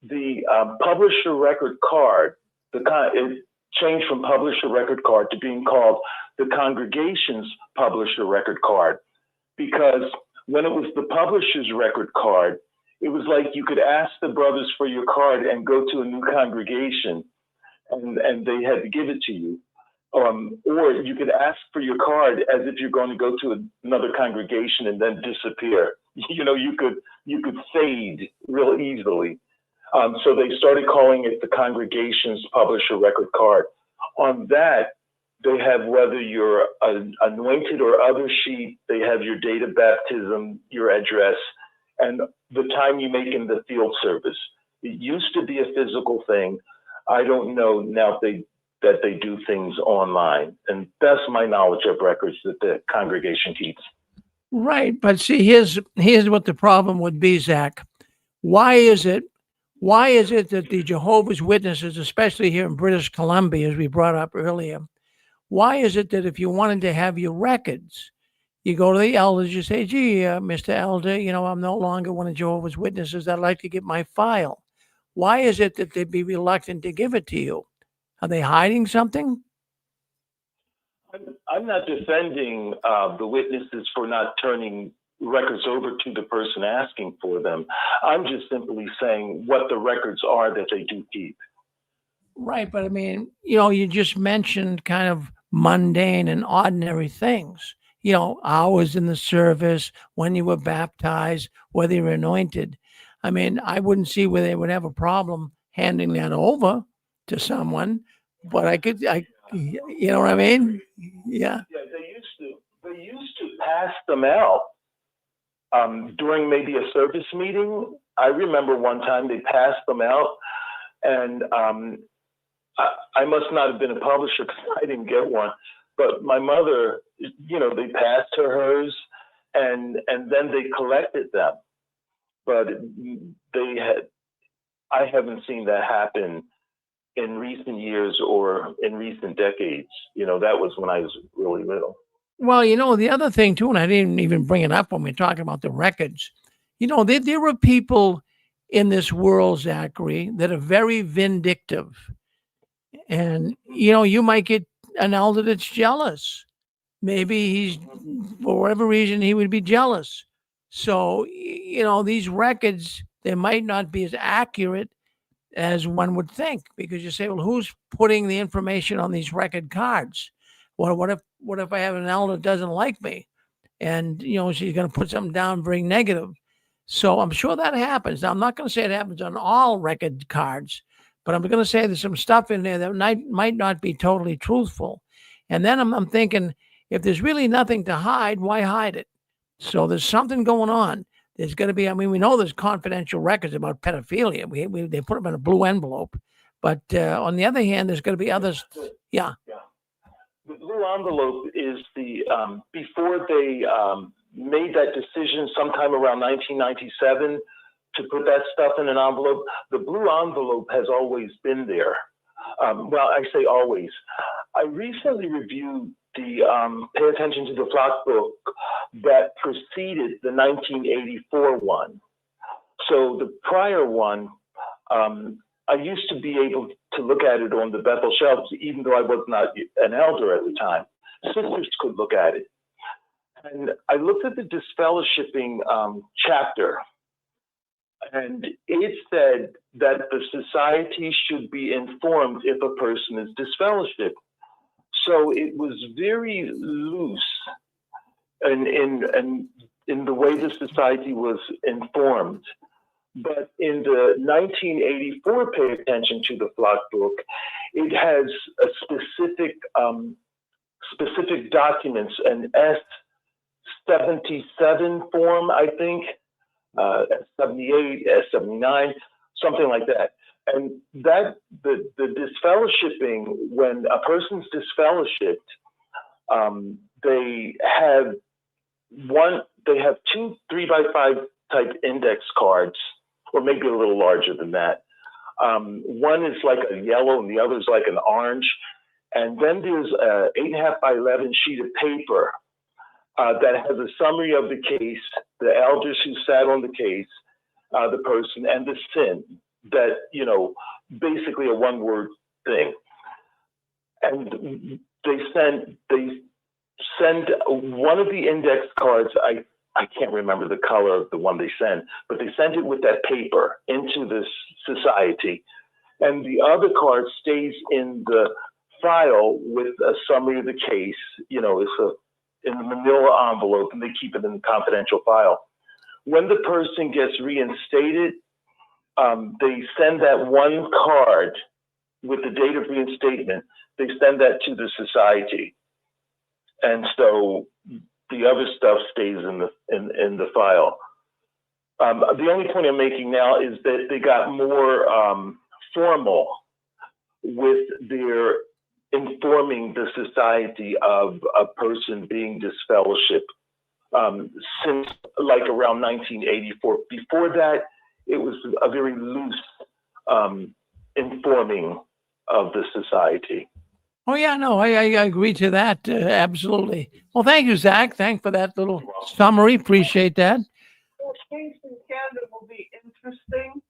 the publisher record card, it changed from publisher record card to being called the congregation's publisher record card, because when it was the publisher's record card, it was like you could ask the brothers for your card and go to a new congregation, and they had to give it to you. Or you could ask for your card as if you're going to go to another congregation and then disappear. You know, you could fade real easily. So they started calling it the congregation's publisher record card. On that, they have whether you're an anointed or other sheet, they have your date of baptism, your address, and the time you make in the field service. It used to be a physical thing. I don't know now if that they do things online. And that's my knowledge of records that the congregation keeps. Right. But see, here's what the problem would be, Zach. Why is it that the Jehovah's Witnesses, especially here in British Columbia, as we brought up earlier, why is it that if you wanted to have your records, you go to the elders, you say, gee, Mr. Elder, you know, I'm no longer one of Jehovah's Witnesses. I'd like to get my file. Why is it that they'd be reluctant to give it to you? Are they hiding something? I'm not defending the witnesses for not turning records over to the person asking for them. I'm just simply saying what the records are that they do keep. Right. But I mean, you know, you just mentioned kind of mundane and ordinary things, you know, hours in the service, when you were baptized, whether you were anointed. I mean, I wouldn't see where they would have a problem handing that over to someone, but you know what I mean? Yeah. Yeah, they used to pass them out during maybe a service meeting. I remember one time they passed them out, and I must not have been a publisher because I didn't get one. But my mother, you know, they passed her hers, and then they collected them. But I haven't seen that happen in recent years or in recent decades. You know, that was when I was really little. Well, you know, the other thing too, and I didn't even bring it up when we talked about the records, you know, there are people in this world, Zachary, that are very vindictive. And, you know, you might get an elder that's jealous. Maybe for whatever reason, he would be jealous. So, you know, these records, they might not be as accurate as one would think, because you say, well, who's putting the information on these record cards? What if I have an elder that doesn't like me, and you know she's going to put something down very negative? So I'm sure that happens. Now I'm not going to say it happens on all record cards, but I'm going to say there's some stuff in there that might not be totally truthful. And then I'm thinking, if there's really nothing to hide, why hide it? So there's something going on. There's going to be, I mean, we know there's confidential records about pedophilia. They put them in a blue envelope. But on the other hand, there's going to be others. Yeah. The blue envelope is before they made that decision sometime around 1997 to put that stuff in an envelope, the blue envelope has always been there. Well, I say always. I recently reviewed the Pay Attention to the Flock book that preceded the 1984 one. So the prior one, I used to be able to look at it on the Bethel shelves, even though I was not an elder at the time. Sisters could look at it. And I looked at the disfellowshipping chapter, and it said that the society should be informed if a person is disfellowshipped. So it was very loose in the way the society was informed. But in the 1984 Pay Attention to the Flock book, it has a specific documents, an S77 form, I think, S78, S79, something like that. And that the disfellowshipping, when a person's disfellowshipped, they have two 3x5 type index cards, or maybe a little larger than that. One is like a yellow and the other is like an orange. And then there's a 8.5 by 11 sheet of paper that has a summary of the case, the elders who sat on the case, the person, and the sin. That, you know, basically a one-word thing. And they send one of the index cards, I can't remember the color of the one they sent, but they sent it with that paper into this society. and the other card stays in the file with a summary of the case. You know, it's in a manila envelope, and they keep it in the confidential file. When the person gets reinstated, they send that one card with the date of reinstatement. They send that to the society, and so the other stuff stays in the file. The only point I'm making now is that they got more formal with their informing the society of a person being disfellowship since like around 1984. Before that, it was a very loose informing of the society. Oh yeah, no, I agree to that absolutely. Well, thank you, Zach. Thanks for that little summary. Appreciate that. Well, case in Canada will be interesting.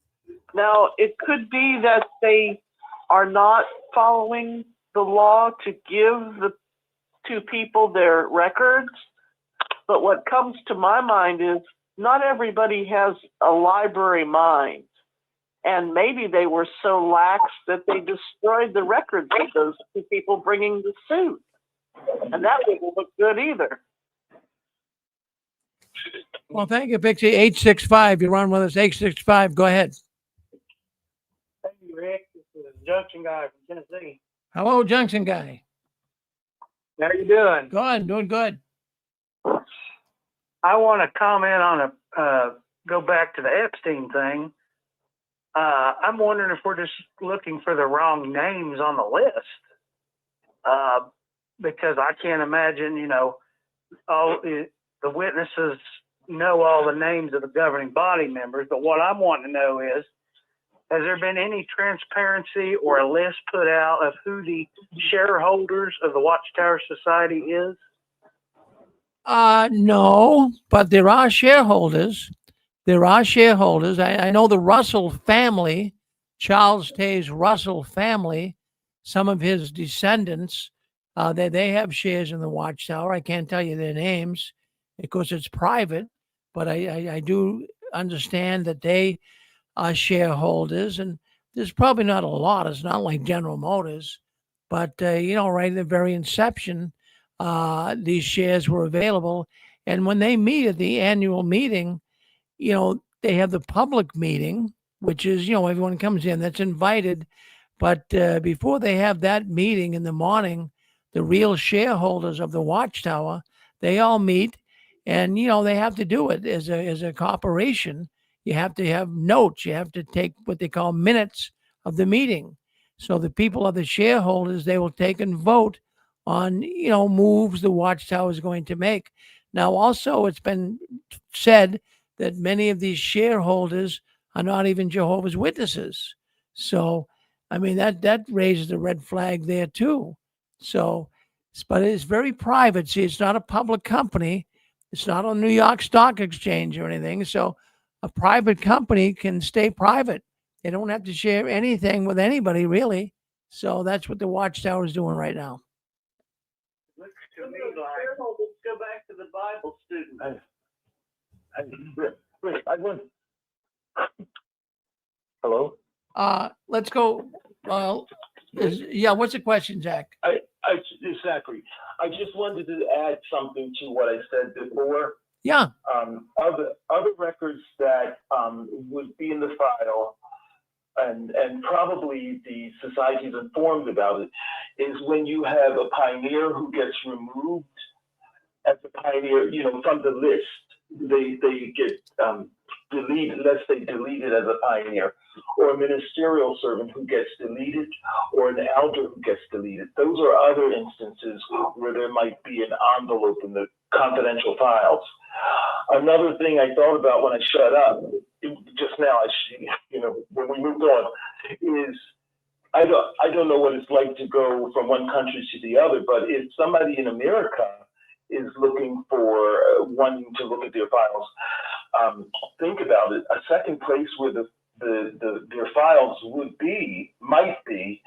Now, it could be that they are not following the law to give the two people their records. But what comes to my mind is not everybody has a library mind. And maybe they were so lax that they destroyed the records of those two people bringing the suit. And that wouldn't look good either. Well, thank you, Pixie. 865, you're on with us. 865, go ahead. Hey, Rick, this is Junction Guy from Tennessee. Hello, Junction Guy. How you doing? Good, doing good. I want to comment on go back to the Epstein thing. I'm wondering if we're just looking for the wrong names on the list. Because I can't imagine, you know, all the witnesses know all the names of the governing body members. But what I'm wanting to know is, has there been any transparency or a list put out of who the shareholders of the Watchtower Society is? No, but there are shareholders. There are shareholders. I know the Russell family, Charles Taze Russell family, some of his descendants, they have shares in the Watchtower. I can't tell you their names because it's private, but I do understand that they are shareholders, and there's probably not a lot. It's not like General Motors, but you know, right at the very inception, these shares were available. And when they meet at the annual meeting, you know, they have the public meeting, which is, you know, everyone comes in that's invited. But before they have that meeting in the morning, the real shareholders of the Watchtower, they all meet, and, you know, they have to do it as a corporation. You have to have notes. You have to take what they call minutes of the meeting. So the people of the shareholders, they will take and vote on, you know, moves the Watchtower is going to make. Now, also, it's been said that many of these shareholders are not even Jehovah's Witnesses. So, I mean, that raises a red flag there too. So, but it's very private. See, it's not a public company. It's not on New York Stock Exchange or anything. So a private company can stay private. They don't have to share anything with anybody, really. So that's what the Watchtower is doing right now. Looks to me like shareholders go back to the Bible student. Hello? Let's go. Well, yeah, what's the question, Zach? Zachary, I just wanted to add something to what I said before. Yeah. Other records that would be in the file, and probably the society is informed about it, is when you have a pioneer who gets removed as a pioneer, you know, from the list. They get deleted, let's say deleted as a pioneer, or a ministerial servant who gets deleted, or an elder who gets deleted. Those are other instances where there might be an envelope in the confidential files. Another thing I thought about when I shut up just now, you know, when we moved on, is I don't know what it's like to go from one country to the other, but if somebody in America is looking for wanting to look at their files, think about it. A second place where their files might be,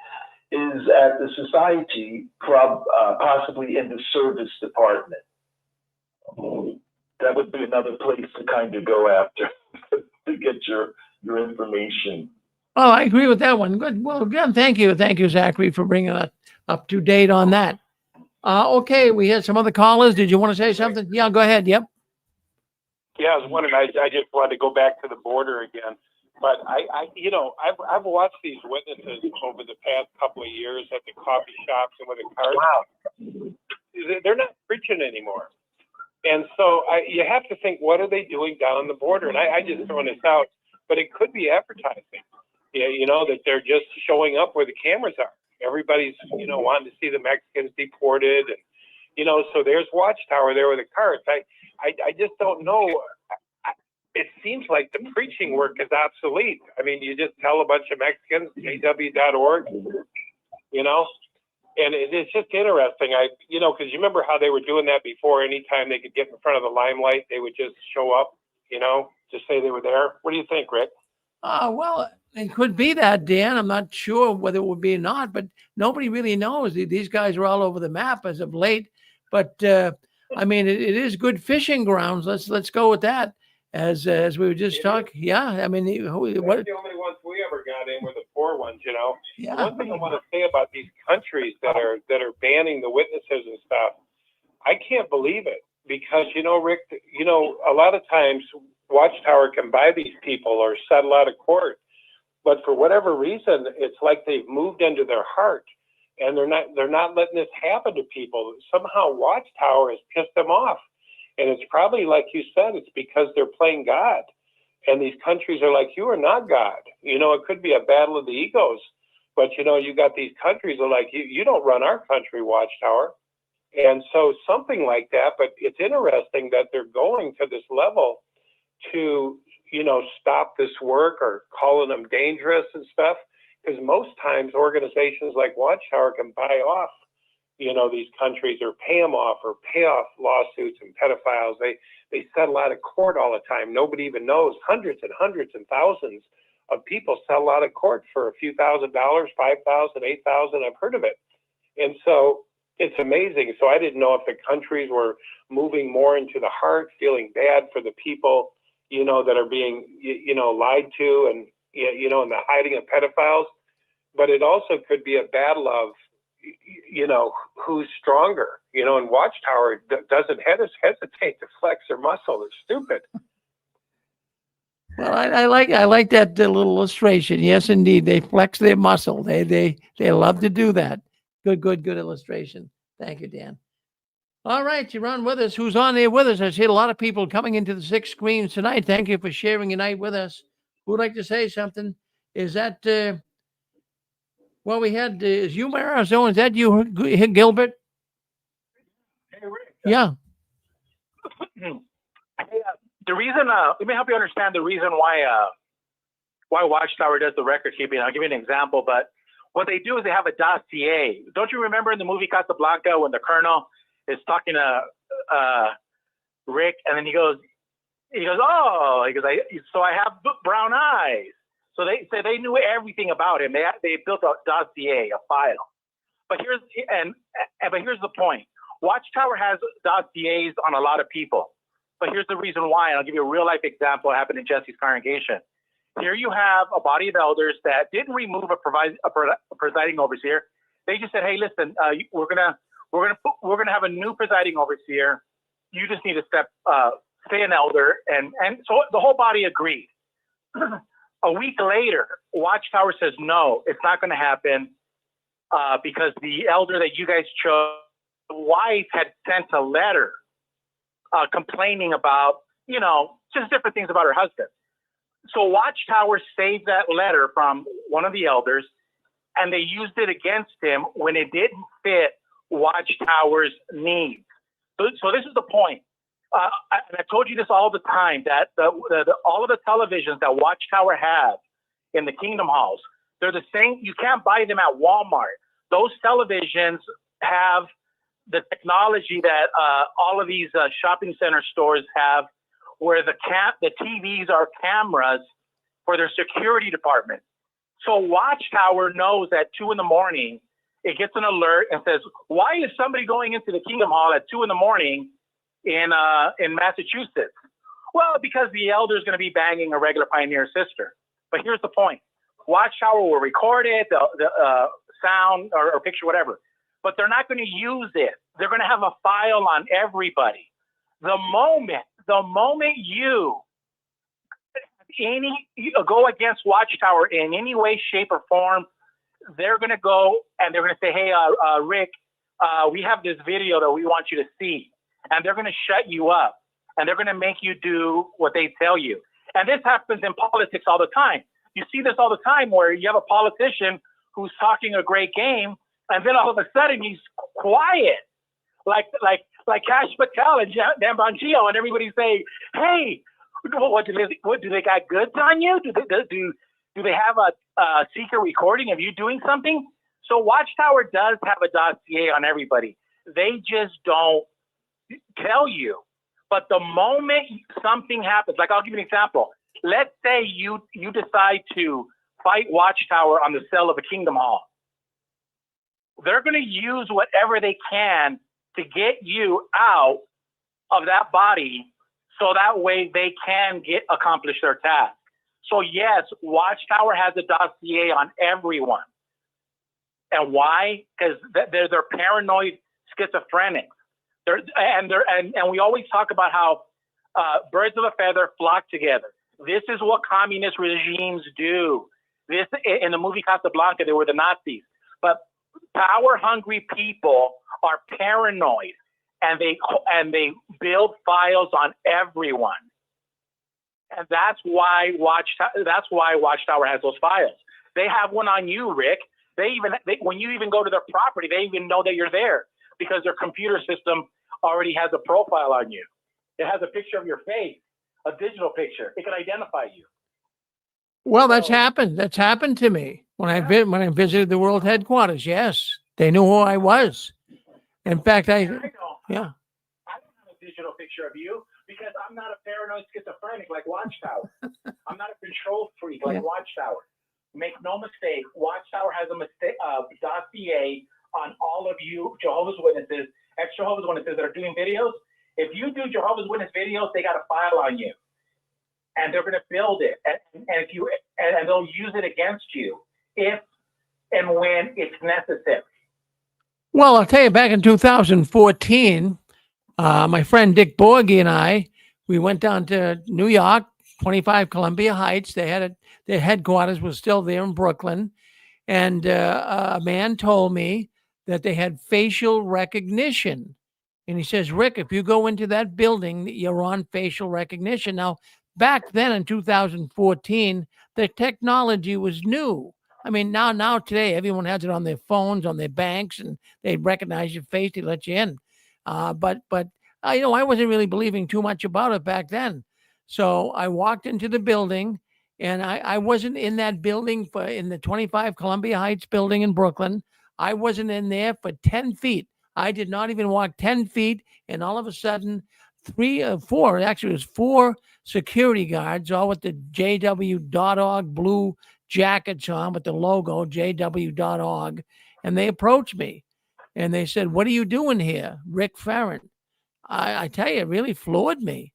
is at the society, possibly in the service department. That would be another place to kind of go after to get your information. Oh, I agree with that one. Good. Well, again, thank you. Thank you, Zachary, for bringing us up to date on that. Okay, we had some other callers. Did you want to say something? Yeah, go ahead. Yep. Yeah, I was wondering. I just wanted to go back to the border again, but I've watched these witnesses over the past couple of years at the coffee shops and with the cars. Wow, they're not preaching anymore, and so you have to think, what are they doing down on the border? And I just throwing this out, but it could be advertising. Yeah, that they're just showing up where the cameras are. Everybody's wanting to see the Mexicans deported, and so there's Watchtower there with the carts. I just don't know. It seems like the preaching work is obsolete. I mean, you just tell a bunch of Mexicans, AW.org, and it's just interesting. Because you remember how they were doing that before. Anytime they could get in front of the limelight, they would just show up, just say they were there. What do you think, Rick? Well, it could be that, Dan. I'm not sure whether it would be or not, but nobody really knows. These guys are all over the map as of late. But I mean, it is good fishing grounds. Let's go with that. As we were just talking, yeah. I mean, That's the only ones we ever got in were the poor ones, Yeah. One thing I want to say about these countries that are banning the witnesses and stuff, I can't believe it because Rick, a lot of times Watchtower can buy these people or settle out of court, but for whatever reason, it's like they've moved into their heart, and they're not letting this happen to people. Somehow Watchtower has pissed them off, and it's probably like you said, it's because they're playing God, and these countries are like, you are not God. It could be a battle of the egos, but you got these countries that are like, you don't run our country, Watchtower. And so something like that, but it's interesting that they're going to this level to stop this work or calling them dangerous and stuff, because most times organizations like Watchtower can buy off these countries or pay them off or pay off lawsuits and pedophiles. They settle out of court all the time. Nobody even knows. Hundreds and thousands of people settle out of court for a few $1,000, $5,000, $8,000. I've heard of it. And so it's amazing. So I didn't know if the countries were moving more into the heart, feeling bad for the people that are being, lied to and, and the hiding of pedophiles. But it also could be a battle of, who's stronger, and Watchtower doesn't hesitate to flex their muscle. They're stupid. Well, I like that little illustration. Yes, indeed. They flex their muscle. They love to do that. Good illustration. Thank you, Dan. All right, you're on with us. Who's on there with us? I see a lot of people coming into the 6 screens tonight. Thank you for sharing your night with us. Who'd like to say something? Is that, well, we had, is you, Marazone? Is that you, Gilbert? Hey, Rick. Yeah. The reason, let me help you understand the reason why Watchtower does the record keeping. I'll give you an example, but what they do is they have a dossier. Don't you remember in the movie Casablanca when the colonel is talking to Rick, and then he goes, so I have brown eyes. So they knew everything about him. They built a dossier, a file. But here's the point. Watchtower has dossiers on a lot of people. But here's the reason why, and I'll give you a real life example that happened in Jesse's congregation. Here you have a body of elders that didn't remove a presiding overseer. They just said, "Hey, listen, we're gonna have a new presiding overseer. You just need to stay an elder," and so the whole body agreed. A week later, Watchtower says, "No, it's not going to happen because the elder that you guys chose, the wife had sent a letter complaining about, just different things about her husband." So Watchtower saved that letter from one of the elders, and they used it against him when it didn't fit Watchtower's needs. So this is the point. And I told you this all the time, that all of the televisions that Watchtower have in the Kingdom Halls, they're the same. You can't buy them at Walmart. Those televisions have the technology that all of these shopping center stores have, where the TVs are cameras for their security department. So Watchtower knows at 2 a.m, it gets an alert and says, "Why is somebody going into the Kingdom Hall at 2 a.m? In Massachusetts?" Well, because the elder is going to be banging a regular Pioneer sister. But here's the point. Watchtower will record it, the sound or picture, whatever, but they're not going to use it. They're going to have a file on everybody. The moment you go against Watchtower in any way, shape, or form, they're going to go and they're going to say, hey, Rick, we have this video that we want you to see. And they're going to shut you up. And they're going to make you do what they tell you. And this happens in politics all the time. You see this all the time where you have a politician who's talking a great game, and then all of a sudden he's quiet. Like Cash Patel and Dan Bongio, and everybody's saying, hey, what do they got goods on you? Do they have a secret recording of you doing something? So Watchtower does have a dossier on everybody. They just don't tell you. But the moment something happens, like I'll give you an example. Let's say you decide to fight Watchtower on the cell of a Kingdom Hall. They're going to use whatever they can to get you out of that body so that way they can accomplish their task. So yes, Watchtower has a dossier on everyone. And why? Because they're paranoid schizophrenics. And we always talk about how birds of a feather flock together. This is what communist regimes do. This in the movie Casablanca, they were the Nazis. But power-hungry people are paranoid, and they build files on everyone. And that's why Watchtower has those files. They have one on you, Rick. When you even go to their property, they even know that you're there because their computer system already has a profile on you. It has a picture of your face, a digital picture. It can identify you. Well, that's happened. That's happened to me when I visited the world headquarters. Yes, they knew who I was. In fact, I don't have a digital picture of you because I'm not a paranoid schizophrenic like Watchtower. I'm not a control freak like Watchtower. Make no mistake, Watchtower has a dossier on all of you Jehovah's Witnesses, ex-Jehovah's Witnesses that are doing videos. If you do Jehovah's Witness videos, they got a file on you, and they're going to build it, and they'll use it against you if and when it's necessary. Well, I'll tell you, back in 2014, my friend Dick Borghi and we went down to New York, 25 Columbia Heights. Their headquarters was still there in Brooklyn. And a man told me that they had facial recognition. And he says, Rick, if you go into that building, you're on facial recognition. Now, back then in 2014, the technology was new. I mean, now today, everyone has it on their phones, on their banks, and they recognize your face, they let you in. But I wasn't really believing too much about it back then. So I walked into the building, and I wasn't in that building in the 25 Columbia Heights building in Brooklyn. I wasn't in there for 10 feet. I did not even walk 10 feet. And all of a sudden, four security guards, all with the JW.org blue jackets on with the logo JW.org. And they approached me and they said, what are you doing here, Rick Farron? I tell you, it really floored me.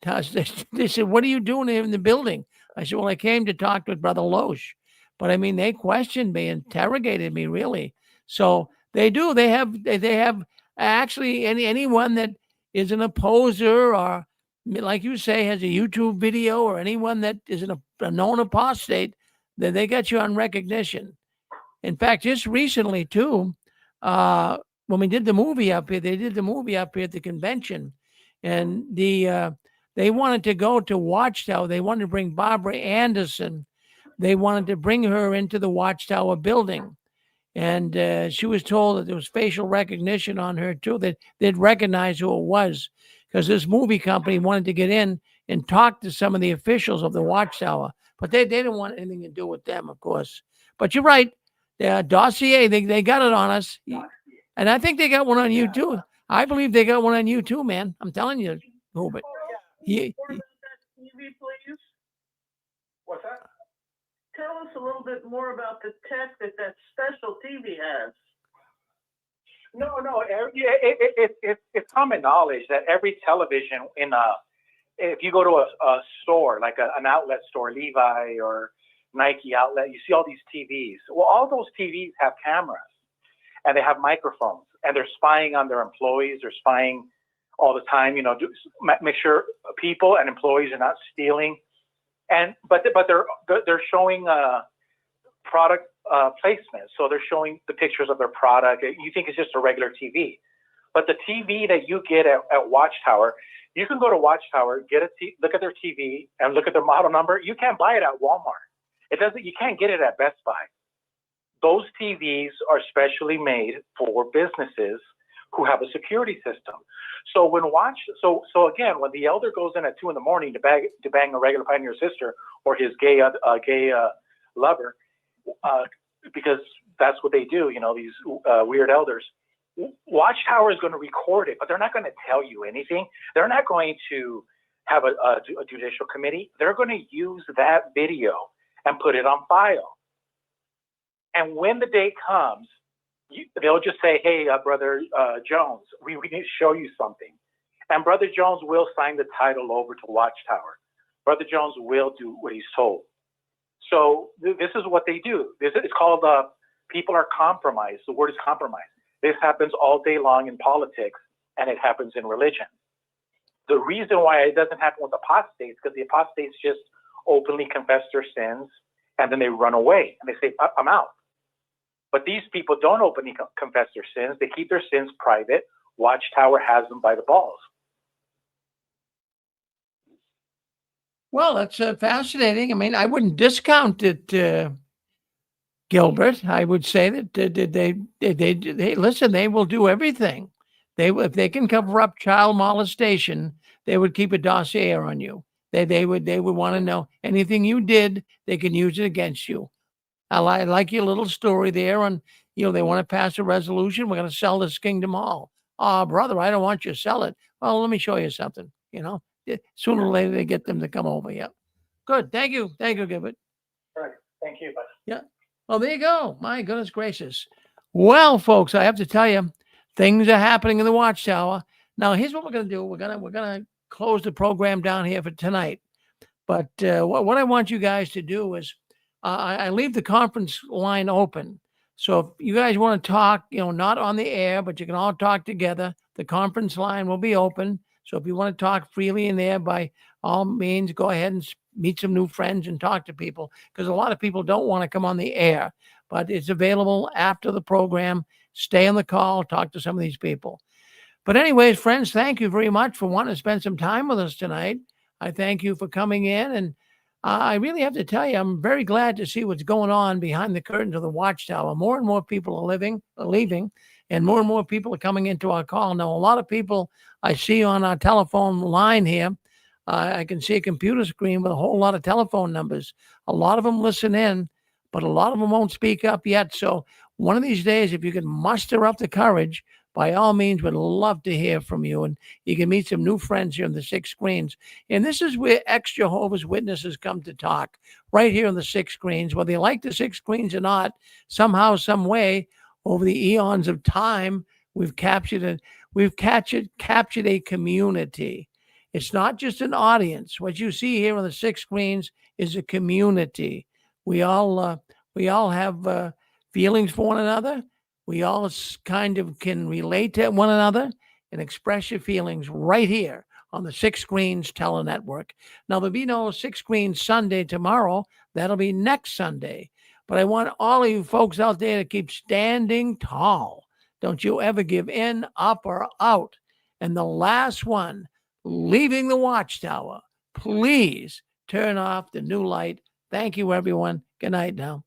They said, what are you doing here in the building? I said, well, I came to talk with Brother Loesch. But I mean, they questioned me, interrogated me, really. So they do. They have actually anyone that is an opposer or, like you say, has a YouTube video, or anyone that is a known apostate, then they got you on recognition. In fact, just recently, too, when we did the movie up here, they did the movie up here at the convention. And they wanted to go to Watchtower. They wanted to bring Barbara Anderson. They wanted to bring her into the Watchtower building. And she was told that there was facial recognition on her, too, that they'd recognize who it was, because this movie company wanted to get in and talk to some of the officials of the Watchtower. But they didn't want anything to do with them, of course. But you're right. The dossier, they got it on us. And I think they got one on you, too. I believe they got one on you, too, man. I'm telling you, Hubert. TV, please. What's that? Tell us a little bit more about the tech that special TV has. No. It's common knowledge that every television if you go to a store, like an outlet store, Levi or Nike outlet. You see all these TVs. Well, all those TVs have cameras and they have microphones and they're spying on their employees. They're spying all the time, make sure people and employees are not stealing. But they're showing product placement. So they're showing the pictures of their product. You think it's just a regular TV. But the TV that you get at Watchtower, you can go to Watchtower, look at their TV and look at their model number. You can't buy it at Walmart. You can't get it at Best Buy. Those TVs are specially made for businesses who have a security system. So so again, when the elder goes in at 2 a.m. to bang a regular pioneer sister or his gay lover, because that's what they do, these weird elders. Watchtower is going to record it, but they're not going to tell you anything. They're not going to have a judicial committee. They're going to use that video and put it on file. And when the day comes, they'll just say, hey, Brother Jones, we need to show you something. And Brother Jones will sign the title over to Watchtower. Brother Jones will do what he's told. So this is what they do. It's called people are compromised. The word is compromise. This happens all day long in politics, and it happens in religion. The reason why it doesn't happen with apostates, because the apostates just openly confess their sins, and then they run away, and they say, I'm out. But these people don't openly confess their sins. They keep their sins private. Watchtower has them by the balls. Well, that's fascinating. I mean, I wouldn't discount it, Gilbert. I would say that they listen. They will do everything. If they can cover up child molestation, they would keep a dossier on you. They would want to know anything you did. They can use it against you. I like your little story there on, they want to pass a resolution. We're going to sell this Kingdom Hall. Oh, brother, I don't want you to sell it. Well, let me show you something. Sooner or later they get them to come over. Yeah. Good. Thank you. Thank you, Gilbert. All right. Thank you, bud. Yeah. Well, there you go. My goodness gracious. Well, folks, I have to tell you, things are happening in the Watchtower. Now, here's what we're going to do. We're going to close the program down here for tonight. But what I want you guys to do is I leave the conference line open. So if you guys want to talk, not on the air, but you can all talk together, the conference line will be open. So if you want to talk freely in there, by all means, go ahead and meet some new friends and talk to people, because a lot of people don't want to come on the air, but it's available after the program. Stay on the call, talk to some of these people. But anyways, friends, thank you very much for wanting to spend some time with us tonight. I thank you for coming in, and I really have to tell you, I'm very glad to see what's going on behind the curtains of the Watchtower. More and more people are leaving, and more people are coming into our call. Now, a lot of people I see on our telephone line here, I can see a computer screen with a whole lot of telephone numbers. A lot of them listen in, but a lot of them won't speak up yet. So one of these days, if you can muster up the courage, by all means, would love to hear from you. And you can meet some new friends here in the Six Screens. And this is where ex-Jehovah's Witnesses come to talk, right here in the Six Screens. Whether you like the Six Screens or not, somehow, some way, over the eons of time, we've captured a community. It's not just an audience. What you see here on the Six Screens is a community. We all have feelings for one another. We all kind of can relate to one another and express your feelings right here on the Six Screens Telenetwork. Now, there'll be no Six Screens Sunday tomorrow. That'll be next Sunday. But I want all of you folks out there to keep standing tall. Don't you ever give in, up, or out. And the last one, leaving the Watchtower, please turn off the new light. Thank you, everyone. Good night now.